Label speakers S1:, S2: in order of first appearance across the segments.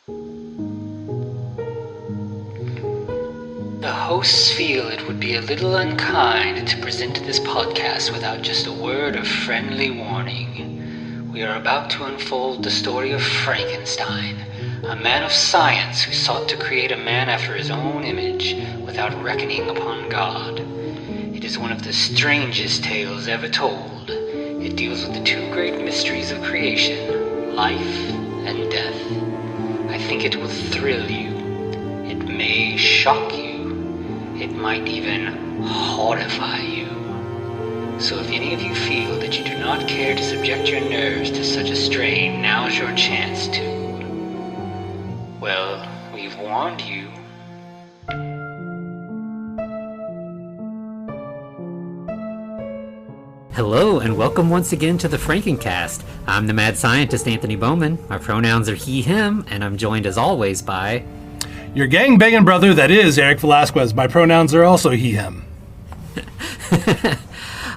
S1: The hosts feel it would be a little unkind to present this podcast without just a word of friendly warning. We are about to unfold the story of Frankenstein, a man of science who sought to create a man after his own image without reckoning upon God. It is one of the strangest tales ever told. It deals with the two great mysteries of creation, life and death. I think it will thrill you. It may shock you. It might even horrify you. So if any of you feel that you do not care to subject your nerves to such a strain, now's your chance to. Well, we've warned you.
S2: Hello, and welcome once again to the Frankencast. I'm the mad scientist, Anthony Bowman. My pronouns are he, him, and I'm joined as always by...
S3: Your gang-banging brother, that is Eric Velasquez. My pronouns are also he, him.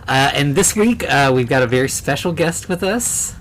S2: And this week, we've got a very special guest with us.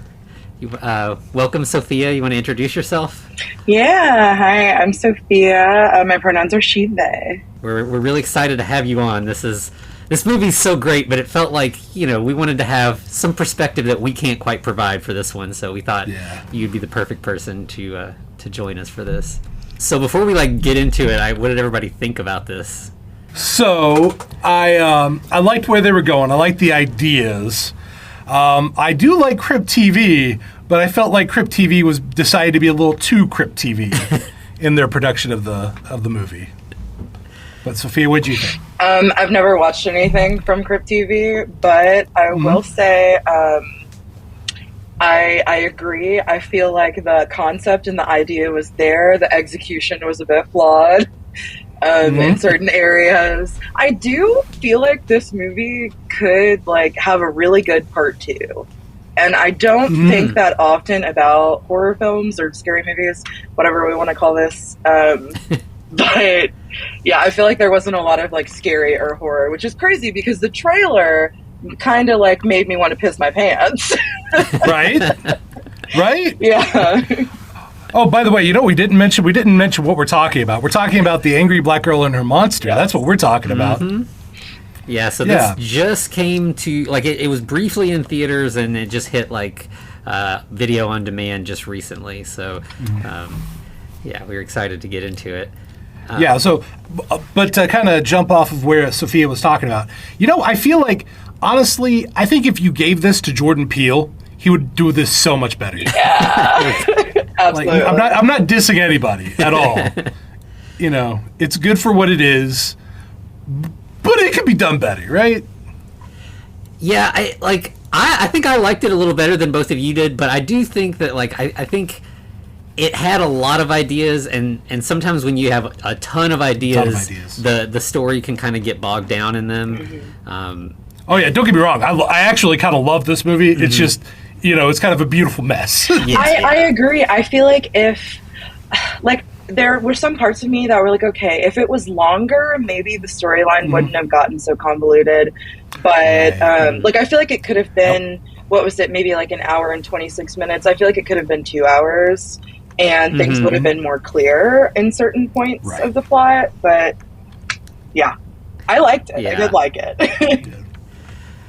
S2: Welcome, Sophia. You want to introduce yourself?
S4: Yeah, hi, I'm Sophia. My pronouns are she, they.
S2: We're really excited to have you on. This movie's so great, but it felt like, we wanted to have some perspective that we can't quite provide for this one, so we thought you'd be the perfect person to join us for this. So before we get into it, what did everybody think about this?
S3: So I liked where they were going. I liked the ideas. I do like Crypt TV, but I felt like Crypt TV was decided to be a little too Crypt TV in their production of the movie. But Sophia, what'd you think?
S4: I've never watched anything from Crypt TV, but I will say I agree. I feel like the concept and the idea was there. The execution was a bit flawed in certain areas. I do feel like this movie could have a really good part 2. And I don't think that often about horror films or scary movies, whatever we want to call this. But yeah, I feel like there wasn't a lot of scary or horror, which is crazy because the trailer kind of made me want to piss my pants.
S3: Right?
S4: Yeah.
S3: Oh, by the way, we didn't mention what we're talking about. We're talking about the angry black girl and her monster. That's what we're talking about.
S2: Yeah, so this just came to it was briefly in theaters and it just hit video on demand just recently. So we were excited to get into it.
S3: But to kind of jump off of where Sophia was talking about, I feel like, honestly, I think if you gave this to Jordan Peele, he would do this so much better.
S4: Yeah. Absolutely.
S3: I'm not dissing anybody at all. It's good for what it is, but it could be done better, right?
S2: Yeah, I think I liked it a little better than both of you did, but I do think that I think it had a lot of ideas, and sometimes when you have a ton of ideas. The story can kind of get bogged down in them.
S3: Oh yeah, don't get me wrong. I actually kind of love this movie. It's just, it's kind of a beautiful mess.
S4: I agree. I feel like if, there were some parts of me that were okay, if it was longer, maybe the storyline wouldn't have gotten so convoluted. But, I feel like it could have been, what was it, maybe an hour and 26 minutes. I feel like it could have been 2 hours. And things would have been more clear in certain points of the plot. But, yeah, I liked it. Yeah. I did like it.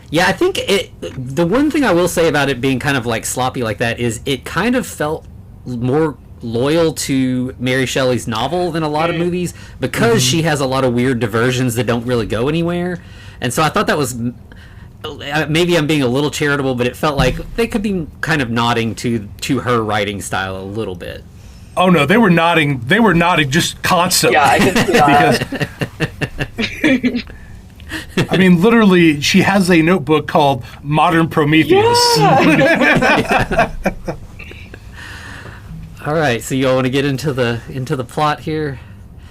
S2: Yeah, I think the one thing I will say about it being kind of sloppy like that is it kind of felt more loyal to Mary Shelley's novel than a lot of movies because she has a lot of weird diversions that don't really go anywhere. And so I thought that was... Maybe I'm being a little charitable, but it felt like they could be kind of nodding to her writing style a little bit.
S3: Oh no, they were nodding just constantly.
S4: Yeah, I can see that.
S3: I mean, literally, she has a notebook called Modern Prometheus.
S4: Yeah.
S2: All right, so you all want to get into the plot here?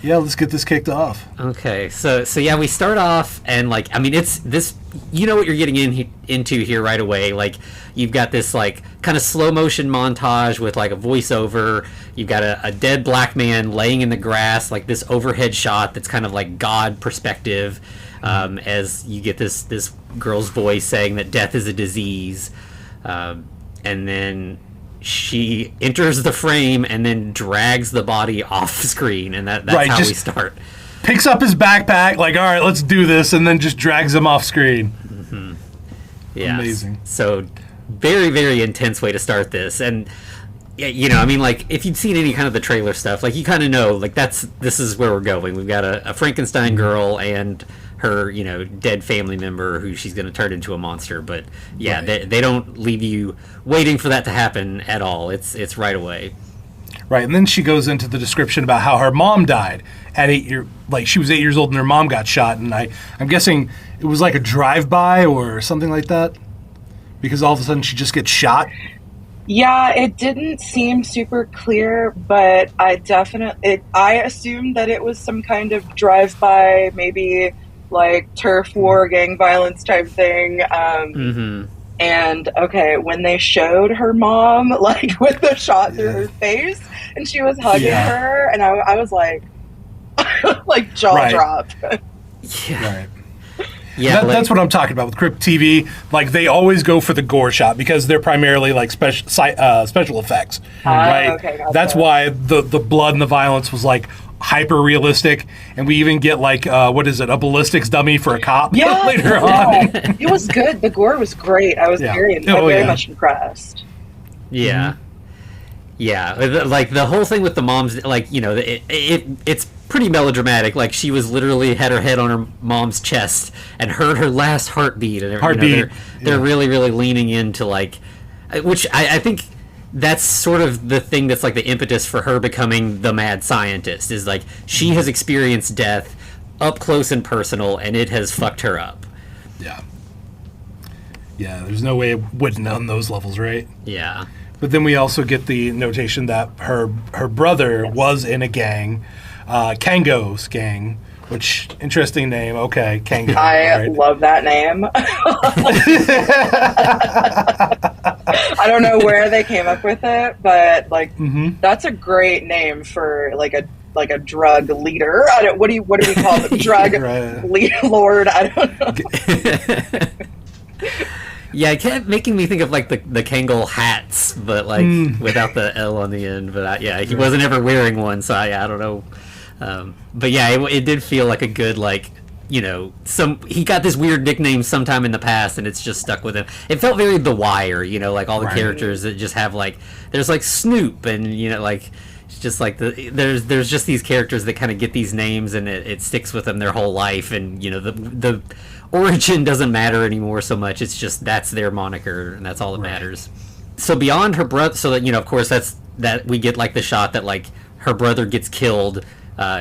S3: Yeah, let's get this kicked off.
S2: Okay, so yeah, we start off and it's this. You know what you're getting into here right away. You've got this kind of slow motion montage with a voiceover. You've got a dead black man laying in the grass, this overhead shot that's kind of God perspective, as you get this girl's voice saying that death is a disease, and then she enters the frame and then drags the body off screen, and that's
S3: Right,
S2: how
S3: just-
S2: we start.
S3: Picks up his backpack, like, all right, let's do this, and then just drags him off screen.
S2: Yeah.
S3: Amazing.
S2: So very, very intense way to start this. And yeah, you know, I mean, like, if you'd seen any kind of the trailer stuff, like, you kind of know, like, this is where we're going. We've got a Frankenstein girl and her, you know, dead family member who she's going to turn into a monster. But yeah,
S3: Right.
S2: they don't leave you waiting for that to happen at all. It's right away.
S3: Right, and then she goes into the description about how her mom died at she was 8 years old and her mom got shot, and I'm guessing it was like a drive-by or something like that, because all of a sudden she just gets shot.
S4: Yeah, it didn't seem super clear, but I assumed that it was some kind of drive-by, maybe like turf war, gang violence type thing. And okay, when they showed her mom, like with the shot through her face, and she was hugging her, and I was like, like jaw
S3: Right.
S4: drop.
S2: Yeah.
S3: Right.
S2: Yeah.
S3: That's what I'm talking about with Crypt TV. Like, they always go for the gore shot because they're primarily like special effects, right?
S4: Okay, gotcha.
S3: That's why the blood and the violence was like hyper realistic, and we even get like a ballistics dummy for a cop
S4: Yeah,
S3: later on.
S4: It was good. The gore was great. I was very much impressed.
S2: Yeah. Yeah, like the whole thing with the mom's, like, you know, it's pretty melodramatic. Like, she was literally had her head on her mom's chest and heard her last heartbeat, and you know, they're really, really leaning into, like, which I think that's sort of the thing that's like the impetus for her becoming the mad scientist, is like she has experienced death up close and personal, and it has fucked her up.
S3: Yeah, there's no way it wouldn't on those levels, right?
S2: Yeah.
S3: But then we also get the notation that her brother was in a gang, Kango's gang, which, interesting name. Okay, Kango.
S4: I love that name. I don't know where they came up with it, but like that's a great name for like a drug leader. What do we call it? Drug lord? I don't know.
S2: Yeah, it kept making me think of like the Kangol hats, but like without the L on the end. But he wasn't ever wearing one, so I don't know. But yeah, it did feel like a good, like, you know, he got this weird nickname sometime in the past, and it's just stuck with him. It felt very The Wire, you know, like all the characters that just have like, there's like Snoop, and you know, like it's just like there's just these characters that kind of get these names, and it sticks with them their whole life, and you know the origin doesn't matter anymore so much. It's just that's their moniker, and that's all that matters. So beyond her brother, so that, you know, of course that we get like the shot that like her brother gets killed.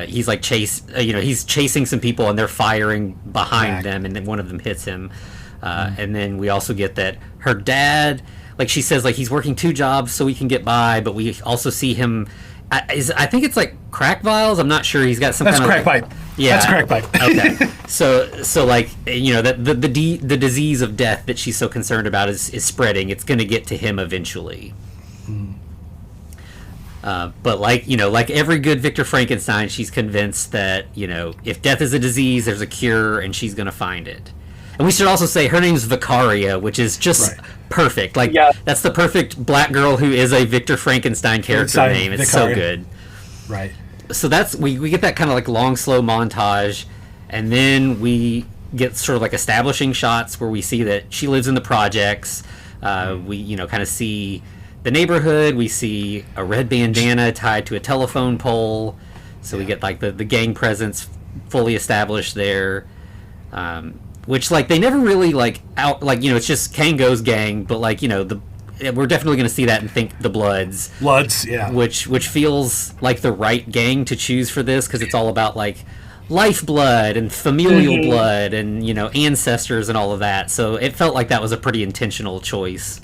S2: He's like he's chasing some people, and they're firing behind them, and then one of them hits him. And then we also get that her dad, like she says, like he's working 2 jobs so he can get by, but we also see him. I think it's like crack vials. I'm not sure. He's got some.
S3: That's
S2: kind
S3: crack
S2: of
S3: pipe.
S2: Yeah,
S3: that's crack pipe.
S2: Okay, so like, you know, that the disease of death that she's so concerned about is spreading. It's going to get to him eventually. But like, you know, like every good Victor Frankenstein, she's convinced that, you know, if death is a disease, there's a cure, and she's going to find it. And we should also say her name's Vicaria, which is just perfect. Like, that's the perfect black girl who is a Victor Frankenstein character name. It's so good.
S3: Right.
S2: So that's we get that kind of like long, slow montage, and then we get sort of like establishing shots where we see that she lives in the projects. We, you know, kind of see the neighborhood. We see a red bandana tied to a telephone pole. So we get like the gang presence fully established there. Which, like, they never really, like, like, you know, it's just Kango's gang, but, like, you know, we're definitely going to see that and think the Bloods.
S3: Bloods, yeah.
S2: Which feels like the right gang to choose for this, because it's all about, like, lifeblood and familial blood and, you know, ancestors and all of that. So it felt like that was a pretty intentional choice.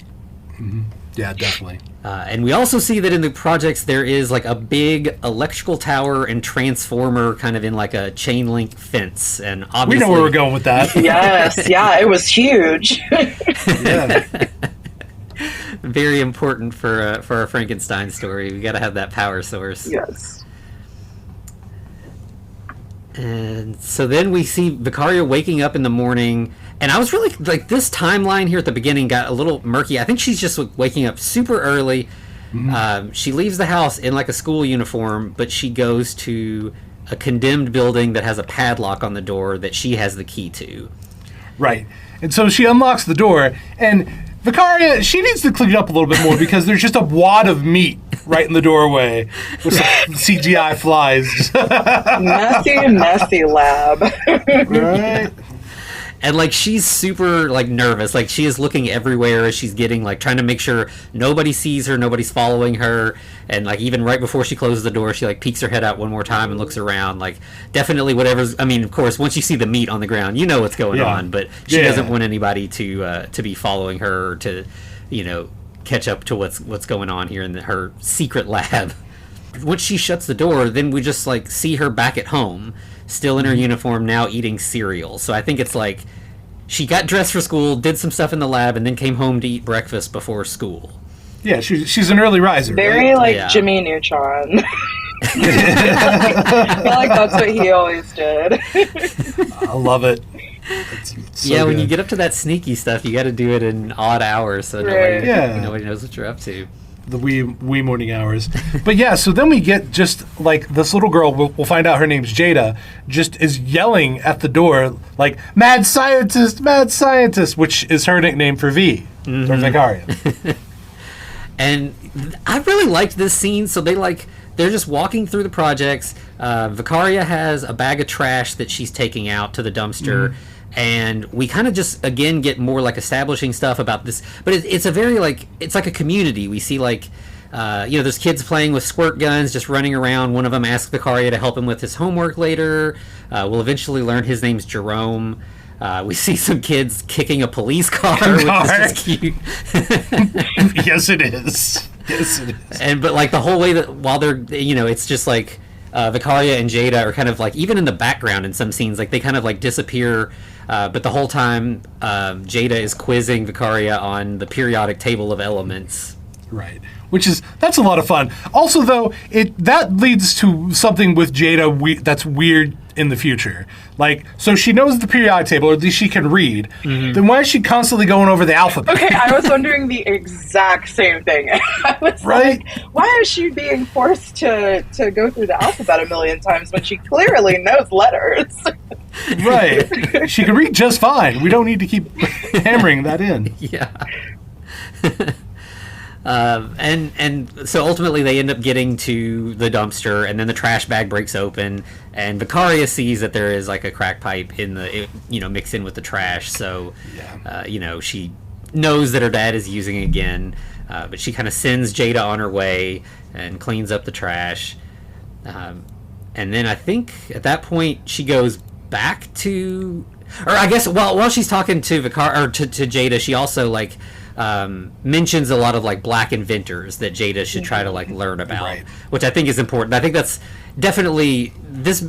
S3: Yeah, definitely.
S2: And we also see that in the projects there is like a big electrical tower and transformer kind of in like a chain link fence, and obviously
S3: we know where we're going with that.
S4: Yes, yeah, it was huge.
S3: Yeah.
S2: Very important for a Frankenstein story. We got to have that power source.
S4: Yes.
S2: And so then we see Vicaria waking up in the morning, And I was really like, this timeline here at the beginning got a little murky. I think she's just waking up super early. She leaves the house in like a school uniform, but she goes to a condemned building that has a padlock on the door that she has the key to.
S3: Right. And so she unlocks the door, and Vicaria, she needs to clean up a little bit more because there's just a wad of meat right in the doorway with some CGI flies.
S4: Messy lab.
S3: Right.
S2: And like, she's super like nervous. Like, she is looking everywhere as she's getting like, trying to make sure nobody sees her, nobody's following her. And like, even right before she closes the door, she like peeks her head out one more time and looks around. Like, definitely whatever's, I mean, of course, once you see the meat on the ground, you know what's going on, but she doesn't want anybody to be following her, or to, you know, catch up to what's going on here in her secret lab. Once she shuts the door, then we just like see her back at home, still in her uniform, now eating cereal. So I think it's like she got dressed for school, did some stuff in the lab, and then came home to eat breakfast before school.
S3: Yeah, she's an early riser.
S4: Very
S3: right?
S4: like Jimmy Neutron. I feel like that's what he always did.
S3: I love it. It's so
S2: when
S3: good.
S2: you get up to that sneaky stuff, you got to do it in odd hours, so nobody knows what you're up to.
S3: The wee morning hours. But yeah, so then we get just like this little girl, we'll find out her name's Jada, just is yelling at the door like, mad scientist, which is her nickname for V, or Vicaria.
S2: And I really liked this scene. So they're just walking through the projects. Vicaria has a bag of trash that she's taking out to the dumpster. And we kind of just, again, get more like establishing stuff about this. But it's a very like, it's like a community. We see like, there's kids playing with squirt guns, just running around. One of them asks Vicaria to help him with his homework later. We'll eventually learn his name's Jerome. We see some kids kicking a police car, which is just cute.
S3: Yes, it is. Yes, it is.
S2: But like the whole way that while they're, it's just like Vicaria and Jada are kind of like, even in the background in some scenes, like they kind of like disappear. But the whole time, Jada is quizzing Vicaria on the periodic table of elements.
S3: Right. That's a lot of fun. Also, though, that leads to something with Jada that's weird in the future. Like, so she knows the periodic table, or at least she can read. Then why is she constantly going over the alphabet?
S4: Okay, I was wondering the exact same thing. I was like, why is she being forced to go through the alphabet a million times when she clearly knows letters?
S3: Right. She can read just fine. We don't need to keep hammering that in.
S2: Yeah. And so ultimately they end up getting to the dumpster, and then the trash bag breaks open, and Vicaria sees that there is like a crack pipe mixed in with the trash. So, she knows that her dad is using it again, but she kind of sends Jada on her way and cleans up the trash. And then I think at that point she goes back to, or I guess while she's talking to Vicaria, or to Jada, she also like mentions a lot of like black inventors that Jada should try to like learn about, which I think is important. I think that's definitely this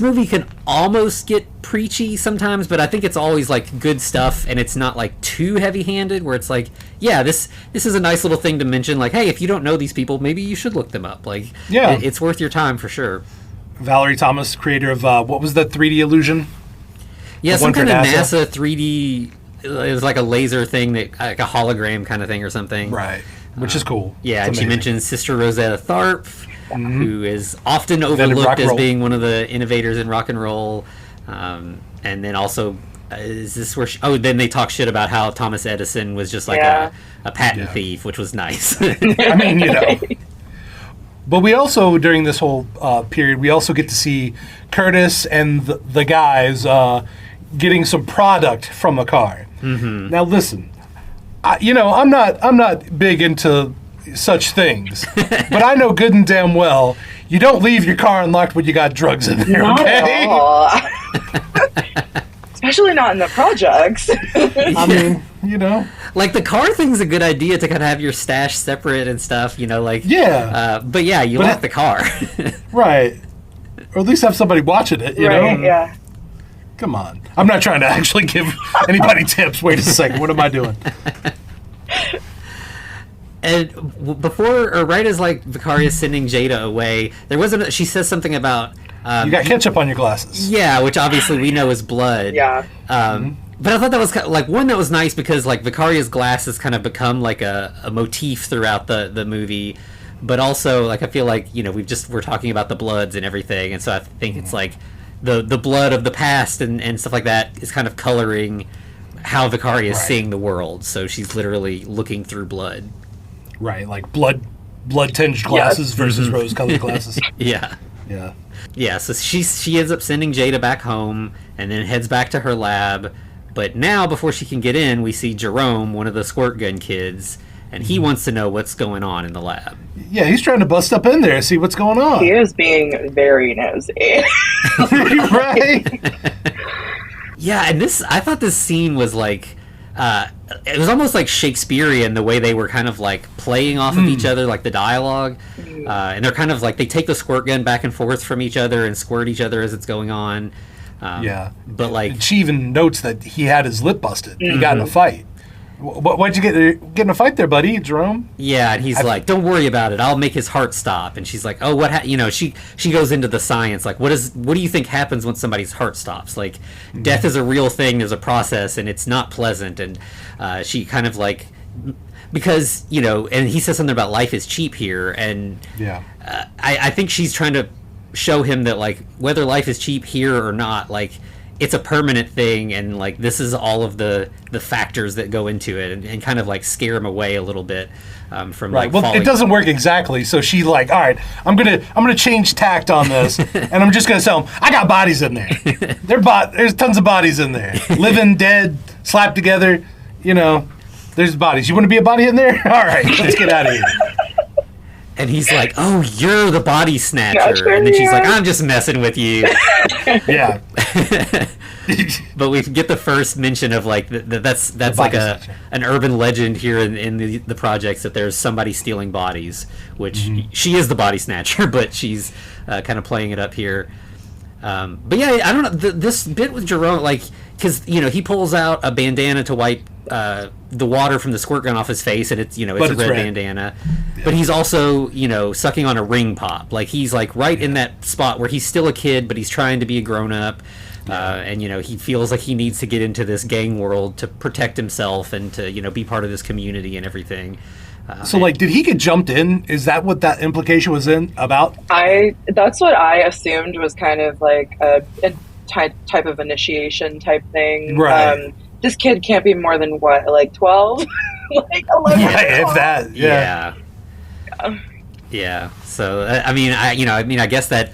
S2: movie can almost get preachy sometimes, but I think it's always like good stuff, and it's not like too heavy-handed where it's like, yeah, this is a nice little thing to mention, like, hey, if you don't know these people, maybe you should look them up. Like, it's worth your time for sure.
S3: Valerie Thomas, creator of what was the 3D illusion?
S2: Yeah, some kind of NASA 3D. It was like a laser thing, that like a hologram kind of thing or something.
S3: Right, which is cool.
S2: Yeah, and she mentions Sister Rosetta Tharpe, who is often overlooked as being one of the innovators in rock and roll. And then also, is this where then they talk shit about how Thomas Edison was just like a patent thief, which was nice.
S3: I mean, But we also, during this whole period, we also get to see Curtis and the guys getting some product from a car. Now listen, I'm not big into such things, but I know good and damn well you don't leave your car unlocked when you got drugs in there.
S4: Not
S3: okay?
S4: at all. Especially not in the projects.
S3: I mean,
S2: like the car thing's a good idea to kind of have your stash separate and stuff. You lock the car.
S3: Right, or at least have somebody watching it. You know?
S4: Yeah.
S3: Come on. I'm not trying to actually give anybody tips. Wait a second. What am I doing?
S2: And before, or right as like Vicaria's sending Jada away, she says something about
S3: you got ketchup on your glasses.
S2: Yeah, which obviously we know is blood.
S4: Yeah.
S2: But I thought that was kind of, like, one that was nice because like Vicaria's glass has kind of become like a motif throughout the movie, but also like I feel like we're talking about the Bloods and everything, and so I think it's like the blood of the past and stuff like that is kind of coloring how Vicaria is seeing the world. So she's literally looking through blood.
S3: Right, like blood tinged glasses versus rose colored glasses.
S2: Yeah.
S3: Yeah.
S2: Yeah, so she ends up sending Jada back home and then heads back to her lab. But now, before she can get in, we see Jerome, one of the squirt gun kids, and he wants to know what's going on in the lab.
S3: Yeah, he's trying to bust up in there and see what's going on.
S4: He is being very nosy.
S3: Right?
S2: Yeah, and I thought this scene was like, it was almost like Shakespearean, the way they were kind of like playing off of each other, like the dialogue. And they're kind of like, they take the squirt gun back and forth from each other and squirt each other as it's going on.
S3: Yeah.
S2: But like,
S3: and she even notes that he had his lip busted. He got in a fight. Why'd you get in a fight there, buddy, Jerome?
S2: Yeah, and he's like, "Don't worry about it. I'll make his heart stop." And she's like, "Oh, what?" She goes into the science. Like, what do you think happens when somebody's heart stops? Like, death is a real thing. There's a process, and it's not pleasant. And she kind of like, because and he says something about life is cheap here, and
S3: yeah,
S2: I think she's trying to show him that like whether life is cheap here or not, like it's a permanent thing, and like this is all of the factors that go into it, and kind of like scare him away a little bit from
S3: right.
S2: like
S3: Well,
S2: falling.
S3: it doesn't work exactly. So she like, all right, I'm gonna change tact on this, and I'm just gonna tell him I got bodies in there. There's tons of bodies in there, living, dead, slapped together. There's bodies. You want to be a body in there? All right, let's get out of here.
S2: And he's like, "Oh, you're the body snatcher," and then she's like, "I'm just messing with you."
S3: Yeah.
S2: But we get the first mention of like that's like an urban legend here in the projects, that there's somebody stealing bodies, which she is the body snatcher, but she's kind of playing it up here. But yeah, I don't know, this bit with Jerome, like, because he pulls out a bandana to wipe the water from the squirt gun off his face, and it's it's a red bandana. Yeah. But he's also sucking on a ring pop. Like, he's like right in that spot where he's still a kid, but he's trying to be a grown up. And he feels like he needs to get into this gang world to protect himself and to be part of this community and everything.
S3: So like, did he get jumped in? Is that what that implication was about?
S4: That's what I assumed was kind of like a type of initiation type thing.
S3: Right.
S4: This kid can't be more than what, like 12, like 11.
S3: Right, if that. Yeah.
S2: Yeah. So I guess that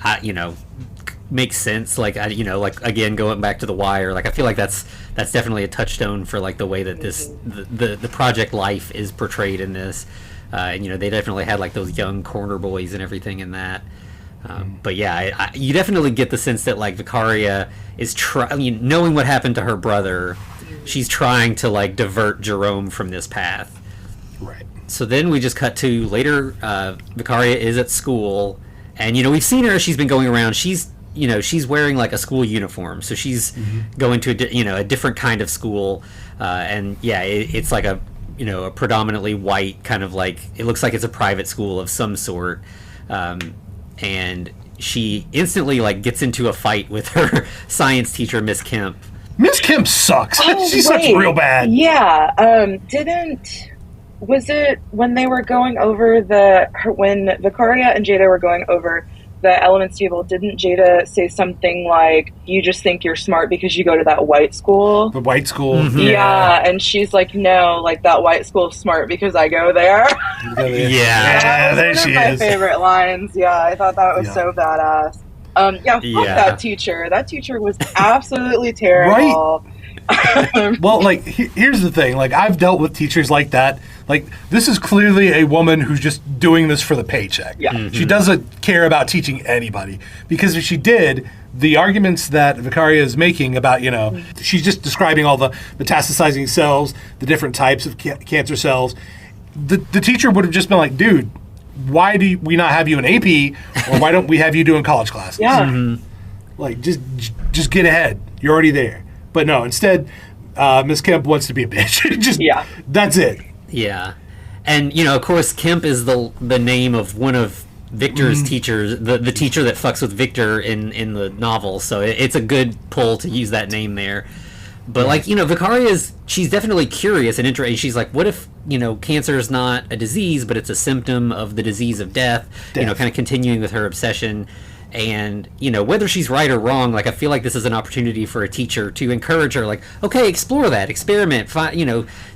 S2: makes sense. Like like again, going back to The Wire, like I feel like that's definitely a touchstone for like the way that the project life is portrayed in this. And they definitely had like those young corner boys and everything in that. But yeah, you definitely get the sense that like Vicaria is knowing what happened to her brother, she's trying to like divert Jerome from this path.
S3: Right.
S2: So then we just cut to later. Vicaria is at school, and we've seen her. She's been going around. She's wearing like a school uniform, so she's going to a different kind of school, and yeah, it's like a predominantly white kind of, like, it looks like it's a private school of some sort, and she instantly like gets into a fight with her science teacher, Miss Kemp.
S3: Miss Kemp sucks. She sucks real bad.
S4: Yeah. Was it when they were going over when Vicaria and Jada were going over the elements table, didn't Jada say something like, "You just think you're smart because you go to that white school"?
S3: The white school.
S2: Mm-hmm.
S4: Yeah, and she's like, "No, like that white school's smart because I go there."
S2: Yeah,
S3: there she is.
S4: One of my favorite lines. Yeah, I thought that was so badass. Fuck that teacher. That teacher was absolutely terrible.
S3: Right. Well, like, here's the thing. Like, I've dealt with teachers like that. Like, this is clearly a woman who's just doing this for the paycheck.
S4: Yeah.
S2: Mm-hmm.
S3: She doesn't care about teaching anybody. Because if she did, the arguments that Vicaria is making about, she's just describing all the metastasizing cells, the different types of cancer cells. The teacher would have just been like, dude, why do we not have you in AP, or why don't we have you doing college classes?
S4: Yeah.
S2: Mm-hmm.
S3: Like, just get ahead. You're already there. But no, instead, Miss Kemp wants to be a bitch. That's it.
S2: Yeah. And, of course, Kemp is the name of one of Victor's teachers, the teacher that fucks with Victor in the novel. So it's a good pull to use that name there. But like, Vicaria's, she's definitely curious and interested. She's like, what if, cancer is not a disease, but it's a symptom of the disease of death. Kind of continuing with her obsession. And, whether she's right or wrong, like, I feel like this is an opportunity for a teacher to encourage her, like, okay, explore that, experiment,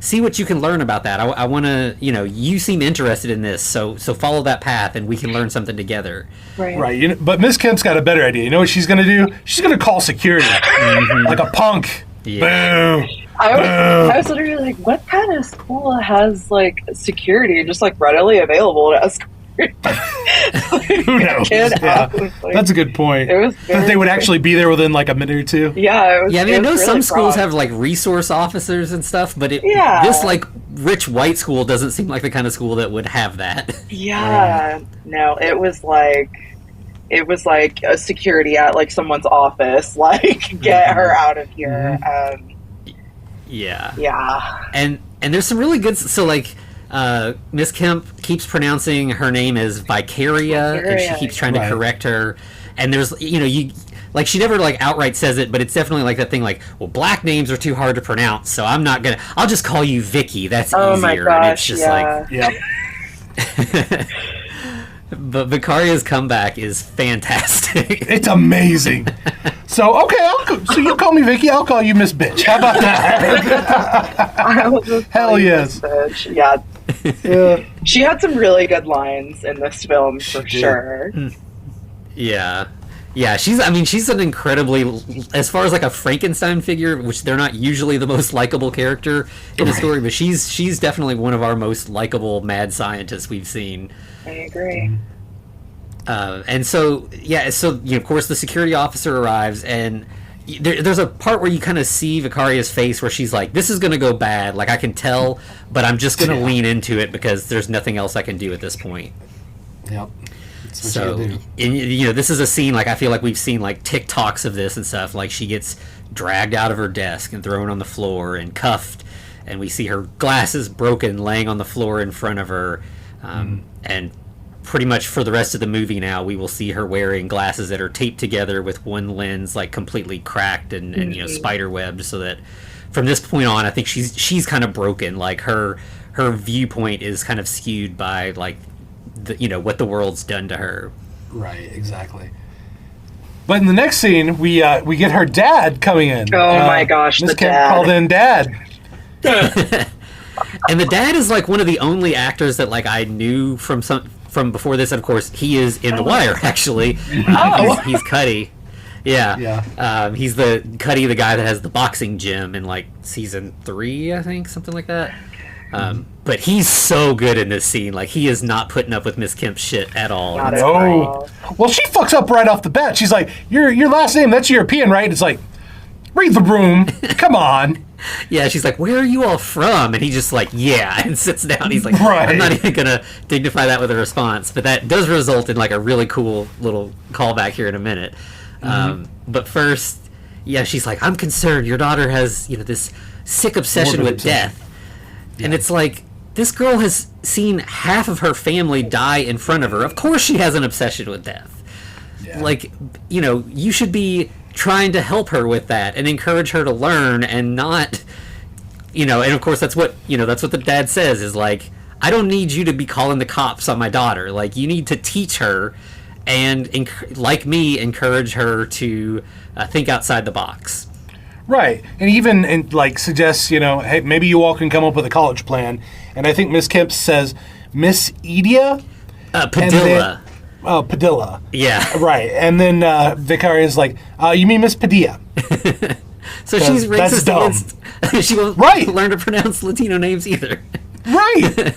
S2: see what you can learn about that. I want to, you seem interested in this, so follow that path and we can learn something together.
S3: Right. But Miss Kemp's got a better idea. You know what she's going to do? She's going to call security. Like a punk. Yeah. Boom.
S4: I was literally like, what kind of school has, like, security just, like, readily available to escort?
S3: Who knows? That's a good point. That they would actually be there within like a minute or two.
S4: Yeah,
S2: I know really some schools have like resource officers and stuff, but this like rich white school doesn't seem like the kind of school that would have that.
S4: Yeah, no, it was like a security at like someone's office, like get her out of here.
S2: Yeah, and there's some really good. So like. Miss Kemp keeps pronouncing her name as Vicaria, and she keeps trying to correct her. And there's, she never like outright says it, but it's definitely like that thing like, well, black names are too hard to pronounce, so I'll just call you Vicky. That's easier.
S4: My gosh,
S2: and it's just like, But Vicaria's comeback is fantastic.
S3: It's amazing. So, okay, so you call me Vicky, I'll call you Miss Bitch. How about that?
S4: I will just
S3: Hell yes.
S4: Miss Bitch. Yeah. She had some really good lines in this film, for sure.
S2: Yeah. Yeah, she's an incredibly, as far as like a Frankenstein figure, which they're not usually the most likable character in a story, but she's definitely one of our most likable mad scientists we've seen.
S4: I agree.
S2: And so, of course, the security officer arrives, and there's a part where you kind of see Vicaria's face where she's like, this is going to go bad, like I can tell, but I'm just going to lean into it because there's nothing else I can do at this point.
S3: Yep.
S2: So, this is a scene, like, I feel like we've seen, like, TikToks of this and stuff. Like, she gets dragged out of her desk and thrown on the floor and cuffed, and we see her glasses broken laying on the floor in front of her. And pretty much for the rest of the movie now, we will see her wearing glasses that are taped together with one lens, like, completely cracked and spider-webbed, so that from this point on, I think she's kind of broken. Like, her viewpoint is kind of skewed by, like, what the world's done to her.
S3: Right, exactly. But in the next scene, we get her dad coming in.
S4: Oh my gosh,
S3: Miss
S4: the
S3: Kemp
S4: dad.
S3: called in Dad.
S2: And the dad is like one of the only actors that like I knew from before this. And of course, he is in The Wire. Actually, he's Cuddy. Yeah. He's Cuddy, the guy that has the boxing gym in like season 3, I think, something like that. But he's so good in this scene. Like, he is not putting up with Miss Kemp's shit at all.
S3: No. Well, she fucks up right off the bat. She's like, your last name, that's European, right? It's like, read the room. Come on.
S2: Yeah, she's like, where are you all from? And he just like, yeah, and sits down. He's like, I'm not even going to dignify that with a response. But that does result in like a really cool little callback here in a minute. But first, she's like, I'm concerned. Your daughter has, this sick obsession with death. Yeah. And it's like, this girl has seen half of her family die in front of her. Of course she has an obsession with death. Yeah. Like, you should be trying to help her with that and encourage her to learn and not, and of course that's what the dad says is like, I don't need you to be calling the cops on my daughter. Like, you need to teach her and, like me, encourage her to think outside the box.
S3: Right, and even suggests, hey, maybe you all can come up with a college plan. And I think Miss Kemp says, Miss Edia?
S2: Padilla.
S3: Padilla.
S2: Yeah.
S3: Right, and then Vicaria's like, you mean Miss Padilla?
S2: So she's racist against... She won't learn to pronounce Latino names either.
S3: Right.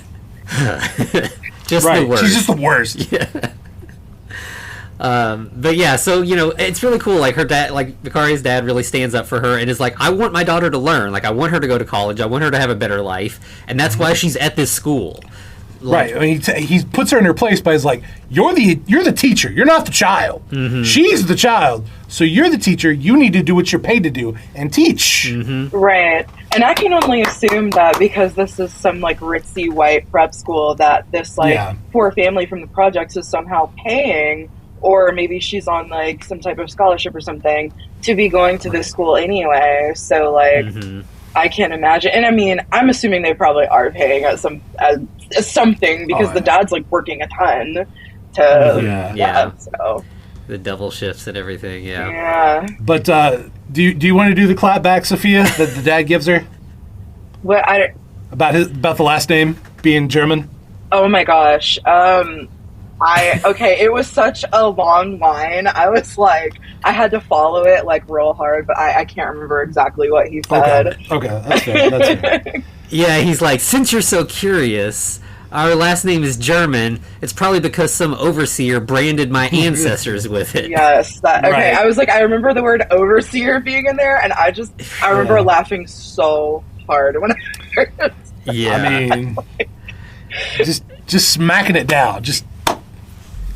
S2: Just the worst.
S3: She's just the worst.
S2: Yeah. But yeah, so it's really cool. Like, her dad, like Vicaria's dad, really stands up for her and is like, I want my daughter to learn. Like, I want her to go to college. I want her to have a better life, and that's why she's at this school. Like,
S3: right. I mean, he puts her in her place by his like, you're the teacher. You're not the child. Mm-hmm. She's the child. So you're the teacher. You need to do what you're paid to do and teach.
S2: Mm-hmm.
S4: Right. And I can only assume that because this is some like ritzy white prep school that this poor family from the projects is somehow paying or maybe she's on like some type of scholarship or something to be going to this school anyway. So like, I can't imagine. And I mean, I'm assuming they probably are paying at something because the dad's like working a ton to so
S2: the double shifts and everything.
S4: Yeah.
S3: But do you want to do the clap back, Sophia, that the dad gives her?
S4: What
S3: about the last name being German?
S4: Oh my gosh. It was such a long line. I was like, I had to follow it like real hard, but I can't remember exactly what he said.
S3: Okay, that's fair.
S2: Yeah, he's like, since you're so curious, our last name is German. It's probably because some overseer branded my ancestors with it.
S4: Yes. Okay.
S3: Right.
S4: I was like, I remember the word overseer being in there, and I remember laughing so hard when I heard it.
S2: Yeah.
S3: I mean, just smacking it down.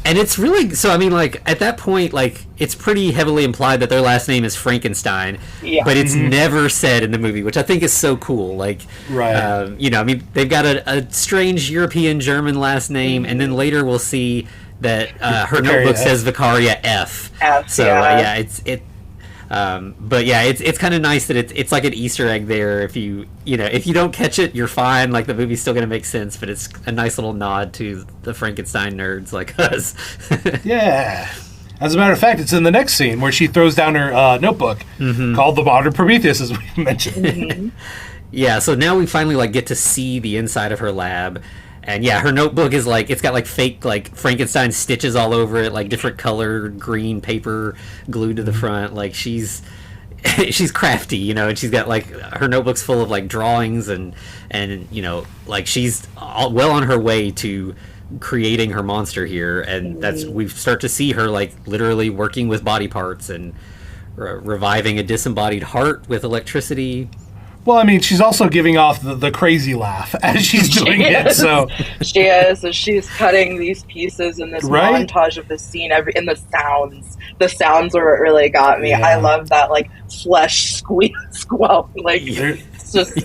S2: And it's really, so I mean, like, at that point, like, it's pretty heavily implied that their last name is Frankenstein, but it's never said in the movie, which I think is so cool. Like,
S3: right.
S2: You know, I mean, they've got a strange European German last name, and then later we'll see that her notebook says Vicaria F. So, but yeah, it's kind of nice that it's like an Easter egg there. If you don't catch it, you're fine. Like, the movie's still gonna make sense, but it's a nice little nod to the Frankenstein nerds like us.
S3: Yeah. As a matter of fact, it's in the next scene where she throws down her notebook called The Modern Prometheus, as we mentioned.
S2: Yeah. So now we finally like get to see the inside of her lab. And yeah, her notebook is like, it's got like fake like Frankenstein stitches all over it, like different colored green paper glued to the front. Like she's crafty, you know, and she's got like her notebook's full of like drawings and you know, like she's well on her way to creating her monster here. And we start to see her like literally working with body parts and reviving a disembodied heart with electricity.
S3: Well, I mean, she's also giving off the crazy laugh as she's doing it. So
S4: she is. So she's cutting these pieces in this montage of the scene. In the sounds are what really got me. Yeah. I love that, like flesh squelch. Like it's just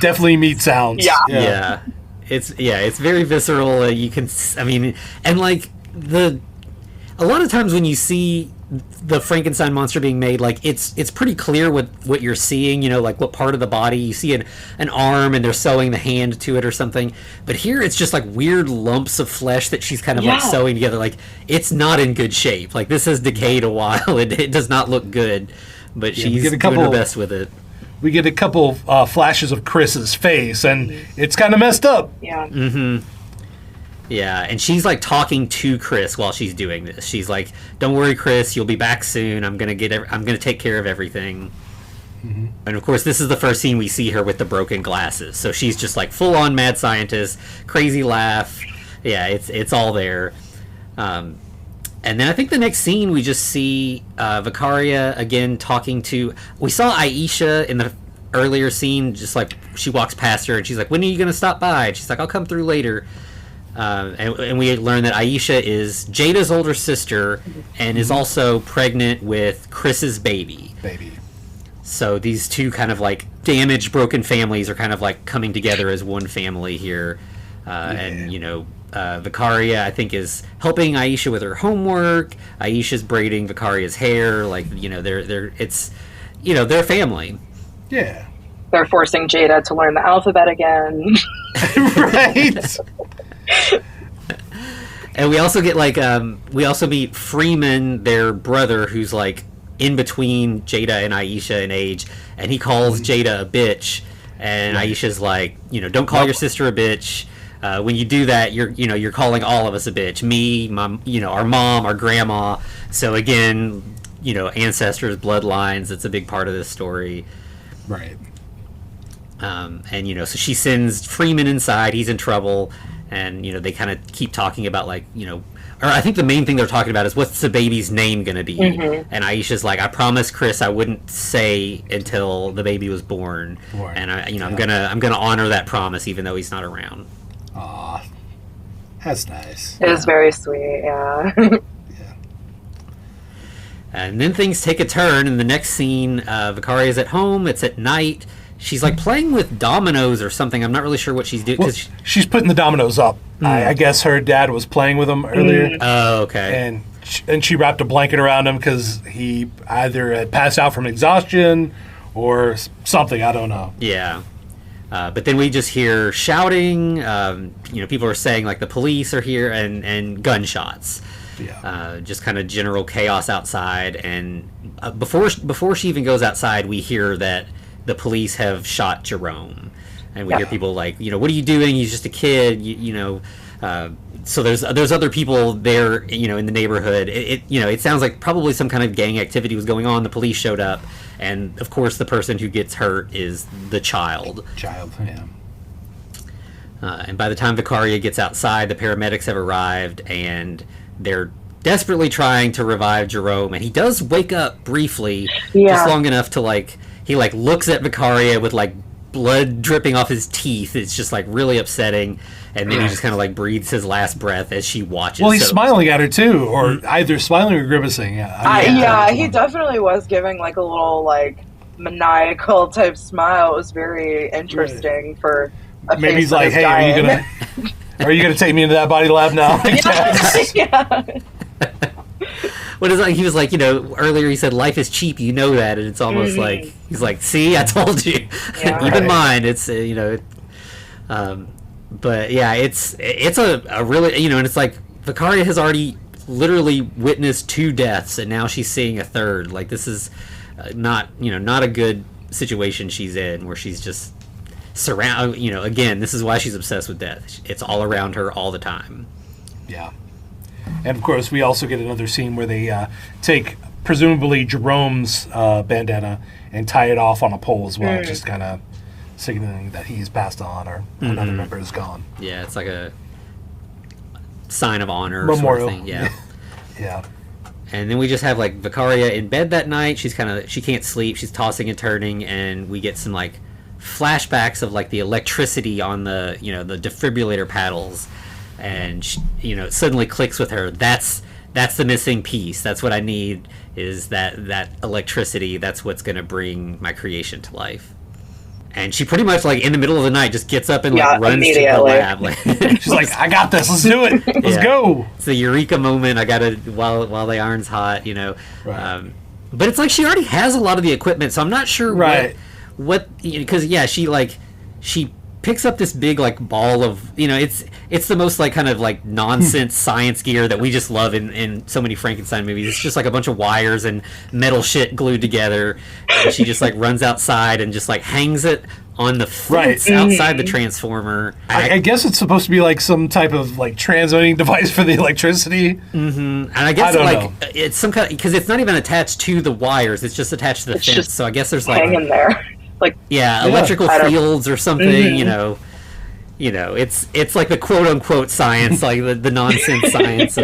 S3: definitely meat sounds.
S2: Yeah. It's very visceral. You can, I mean, and like a lot of times when you see the Frankenstein monster being made, like it's pretty clear what you're seeing, you know, like what part of the body you see an arm and they're sewing the hand to it or something, but here it's just like weird lumps of flesh that she's kind of like sewing together. Like it's not in good shape, like this has decayed a while. It does not look good, but she's doing her best with it.
S3: We get a couple flashes of Chris's face and it's kind of messed up.
S2: Yeah, and she's like talking to Chris while she's doing this. She's like, "Don't worry, Chris. You'll be back soon. I'm gonna take care of everything." And of course, this is the first scene we see her with the broken glasses. So she's just like full on mad scientist, crazy laugh. Yeah, it's all there. And then I think the next scene we just see Vicaria again talking to. We saw Aisha in the earlier scene. Just like she walks past her and she's like, "When are you gonna stop by?" And she's like, "I'll come through later." And we learn that Aisha is Jada's older sister and is also pregnant with Chris's baby. So these two kind of like damaged, broken families are kind of like coming together as one family here. And, you know, Vicaria, I think, is helping Aisha with her homework. Aisha's braiding Vicaria's hair. Like, you know, they're family.
S3: Yeah.
S4: They're forcing Jada to learn the alphabet again.
S3: Right.
S2: And we also get like we also meet Freeman, their brother, who's like in between Jada and Aisha in age, and he calls Jada a bitch, and Aisha's like, you know, don't call your sister a bitch. When you do that, you're calling all of us a bitch. Me, mom, you know, our mom, our grandma. So again, you know, ancestors, bloodlines. It's a big part of this story.
S3: Right.
S2: And you know, so she sends Freeman inside. He's in trouble. And, you know, they kind of keep talking about, like, you know, or I think the main thing they're talking about is what's the baby's name going to be? And Aisha's like, I promised Chris I wouldn't say until the baby was born. And I'm gonna honor that promise even though he's not around.
S3: Aw, that's nice.
S4: It is very sweet, yeah.
S2: And then things take a turn. In the next scene, Vicaria's at home. It's at night. She's like playing with dominoes or something. I'm not really sure what she's doing.
S3: Well, she's putting the dominoes up I guess her dad was playing with him earlier.
S2: Oh, okay.
S3: And she wrapped a blanket around him because he either had passed out from exhaustion or something. I don't know.
S2: Yeah. But then we just hear shouting. People are saying like the police are here and gunshots.
S3: Yeah.
S2: Just kind of general chaos outside. And before she even goes outside, we hear that the police have shot Jerome. And we hear people like, what are you doing? He's just a kid. So there's other people there, in the neighborhood. It sounds like probably some kind of gang activity was going on. The police showed up, and of course the person who gets hurt is the child.
S3: Yeah.
S2: And by the time Vicaria gets outside, the paramedics have arrived, and they're desperately trying to revive Jerome. And he does wake up briefly, just long enough to he looks at Vicaria with blood dripping off his teeth. It's just really upsetting. And then he just kind of breathes his last breath as she watches.
S3: Well, he's smiling at her too, or either smiling or grimacing.
S4: He definitely was giving a little maniacal type smile. It was very interesting for a
S3: maybe
S4: face
S3: he's like, "Hey,
S4: dying.
S3: are you gonna take me into that body lab now?"
S4: Yeah.
S2: What is he was earlier he said life is cheap, that, and it's almost like he's like, see, I told you.
S4: Yeah.
S2: Even mine, it's but yeah, it's a really and it's like Vicaria has already literally witnessed 2 deaths, and now she's seeing a third. This is not a good situation she's in, where she's just again, this is why she's obsessed with death. It's all around her all the time.
S3: Yeah. And of course, we also get another scene where they take presumably Jerome's bandana and tie it off on a pole as well, just kind of signaling that he's passed on or another member is gone.
S2: Yeah, it's like a sign of honor
S3: memorial.
S2: Sort of thing. Yeah.
S3: Yeah.
S2: And then we just have Vicaria in bed that night. She can't sleep. She's tossing and turning, and we get some flashbacks of the electricity on the the defibrillator paddles, and it suddenly clicks with her. That's the missing piece. That's what I need, is that electricity. That's what's going to bring my creation to life. And she pretty much in the middle of the night just gets up and runs to the lab.
S3: She's like, "I got this. Let's do it. Let's go."
S2: It's a eureka moment. I gotta while the iron's hot,
S3: Right.
S2: But it's she already has a lot of the equipment, so I'm not sure what because she picks up this big ball of it's the most kind of nonsense science gear that we just love in so many Frankenstein movies. It's just a bunch of wires and metal shit glued together, and she just runs outside and just hangs it on the fence outside the transformer.
S3: I guess it's supposed to be some type of transmitting device for the electricity.
S2: And I guess it's some kind because it's not even attached to the wires, it's just attached to the fence, so I guess there's
S4: hanging there.
S2: Electrical fields or something, it's the quote unquote science, the nonsense science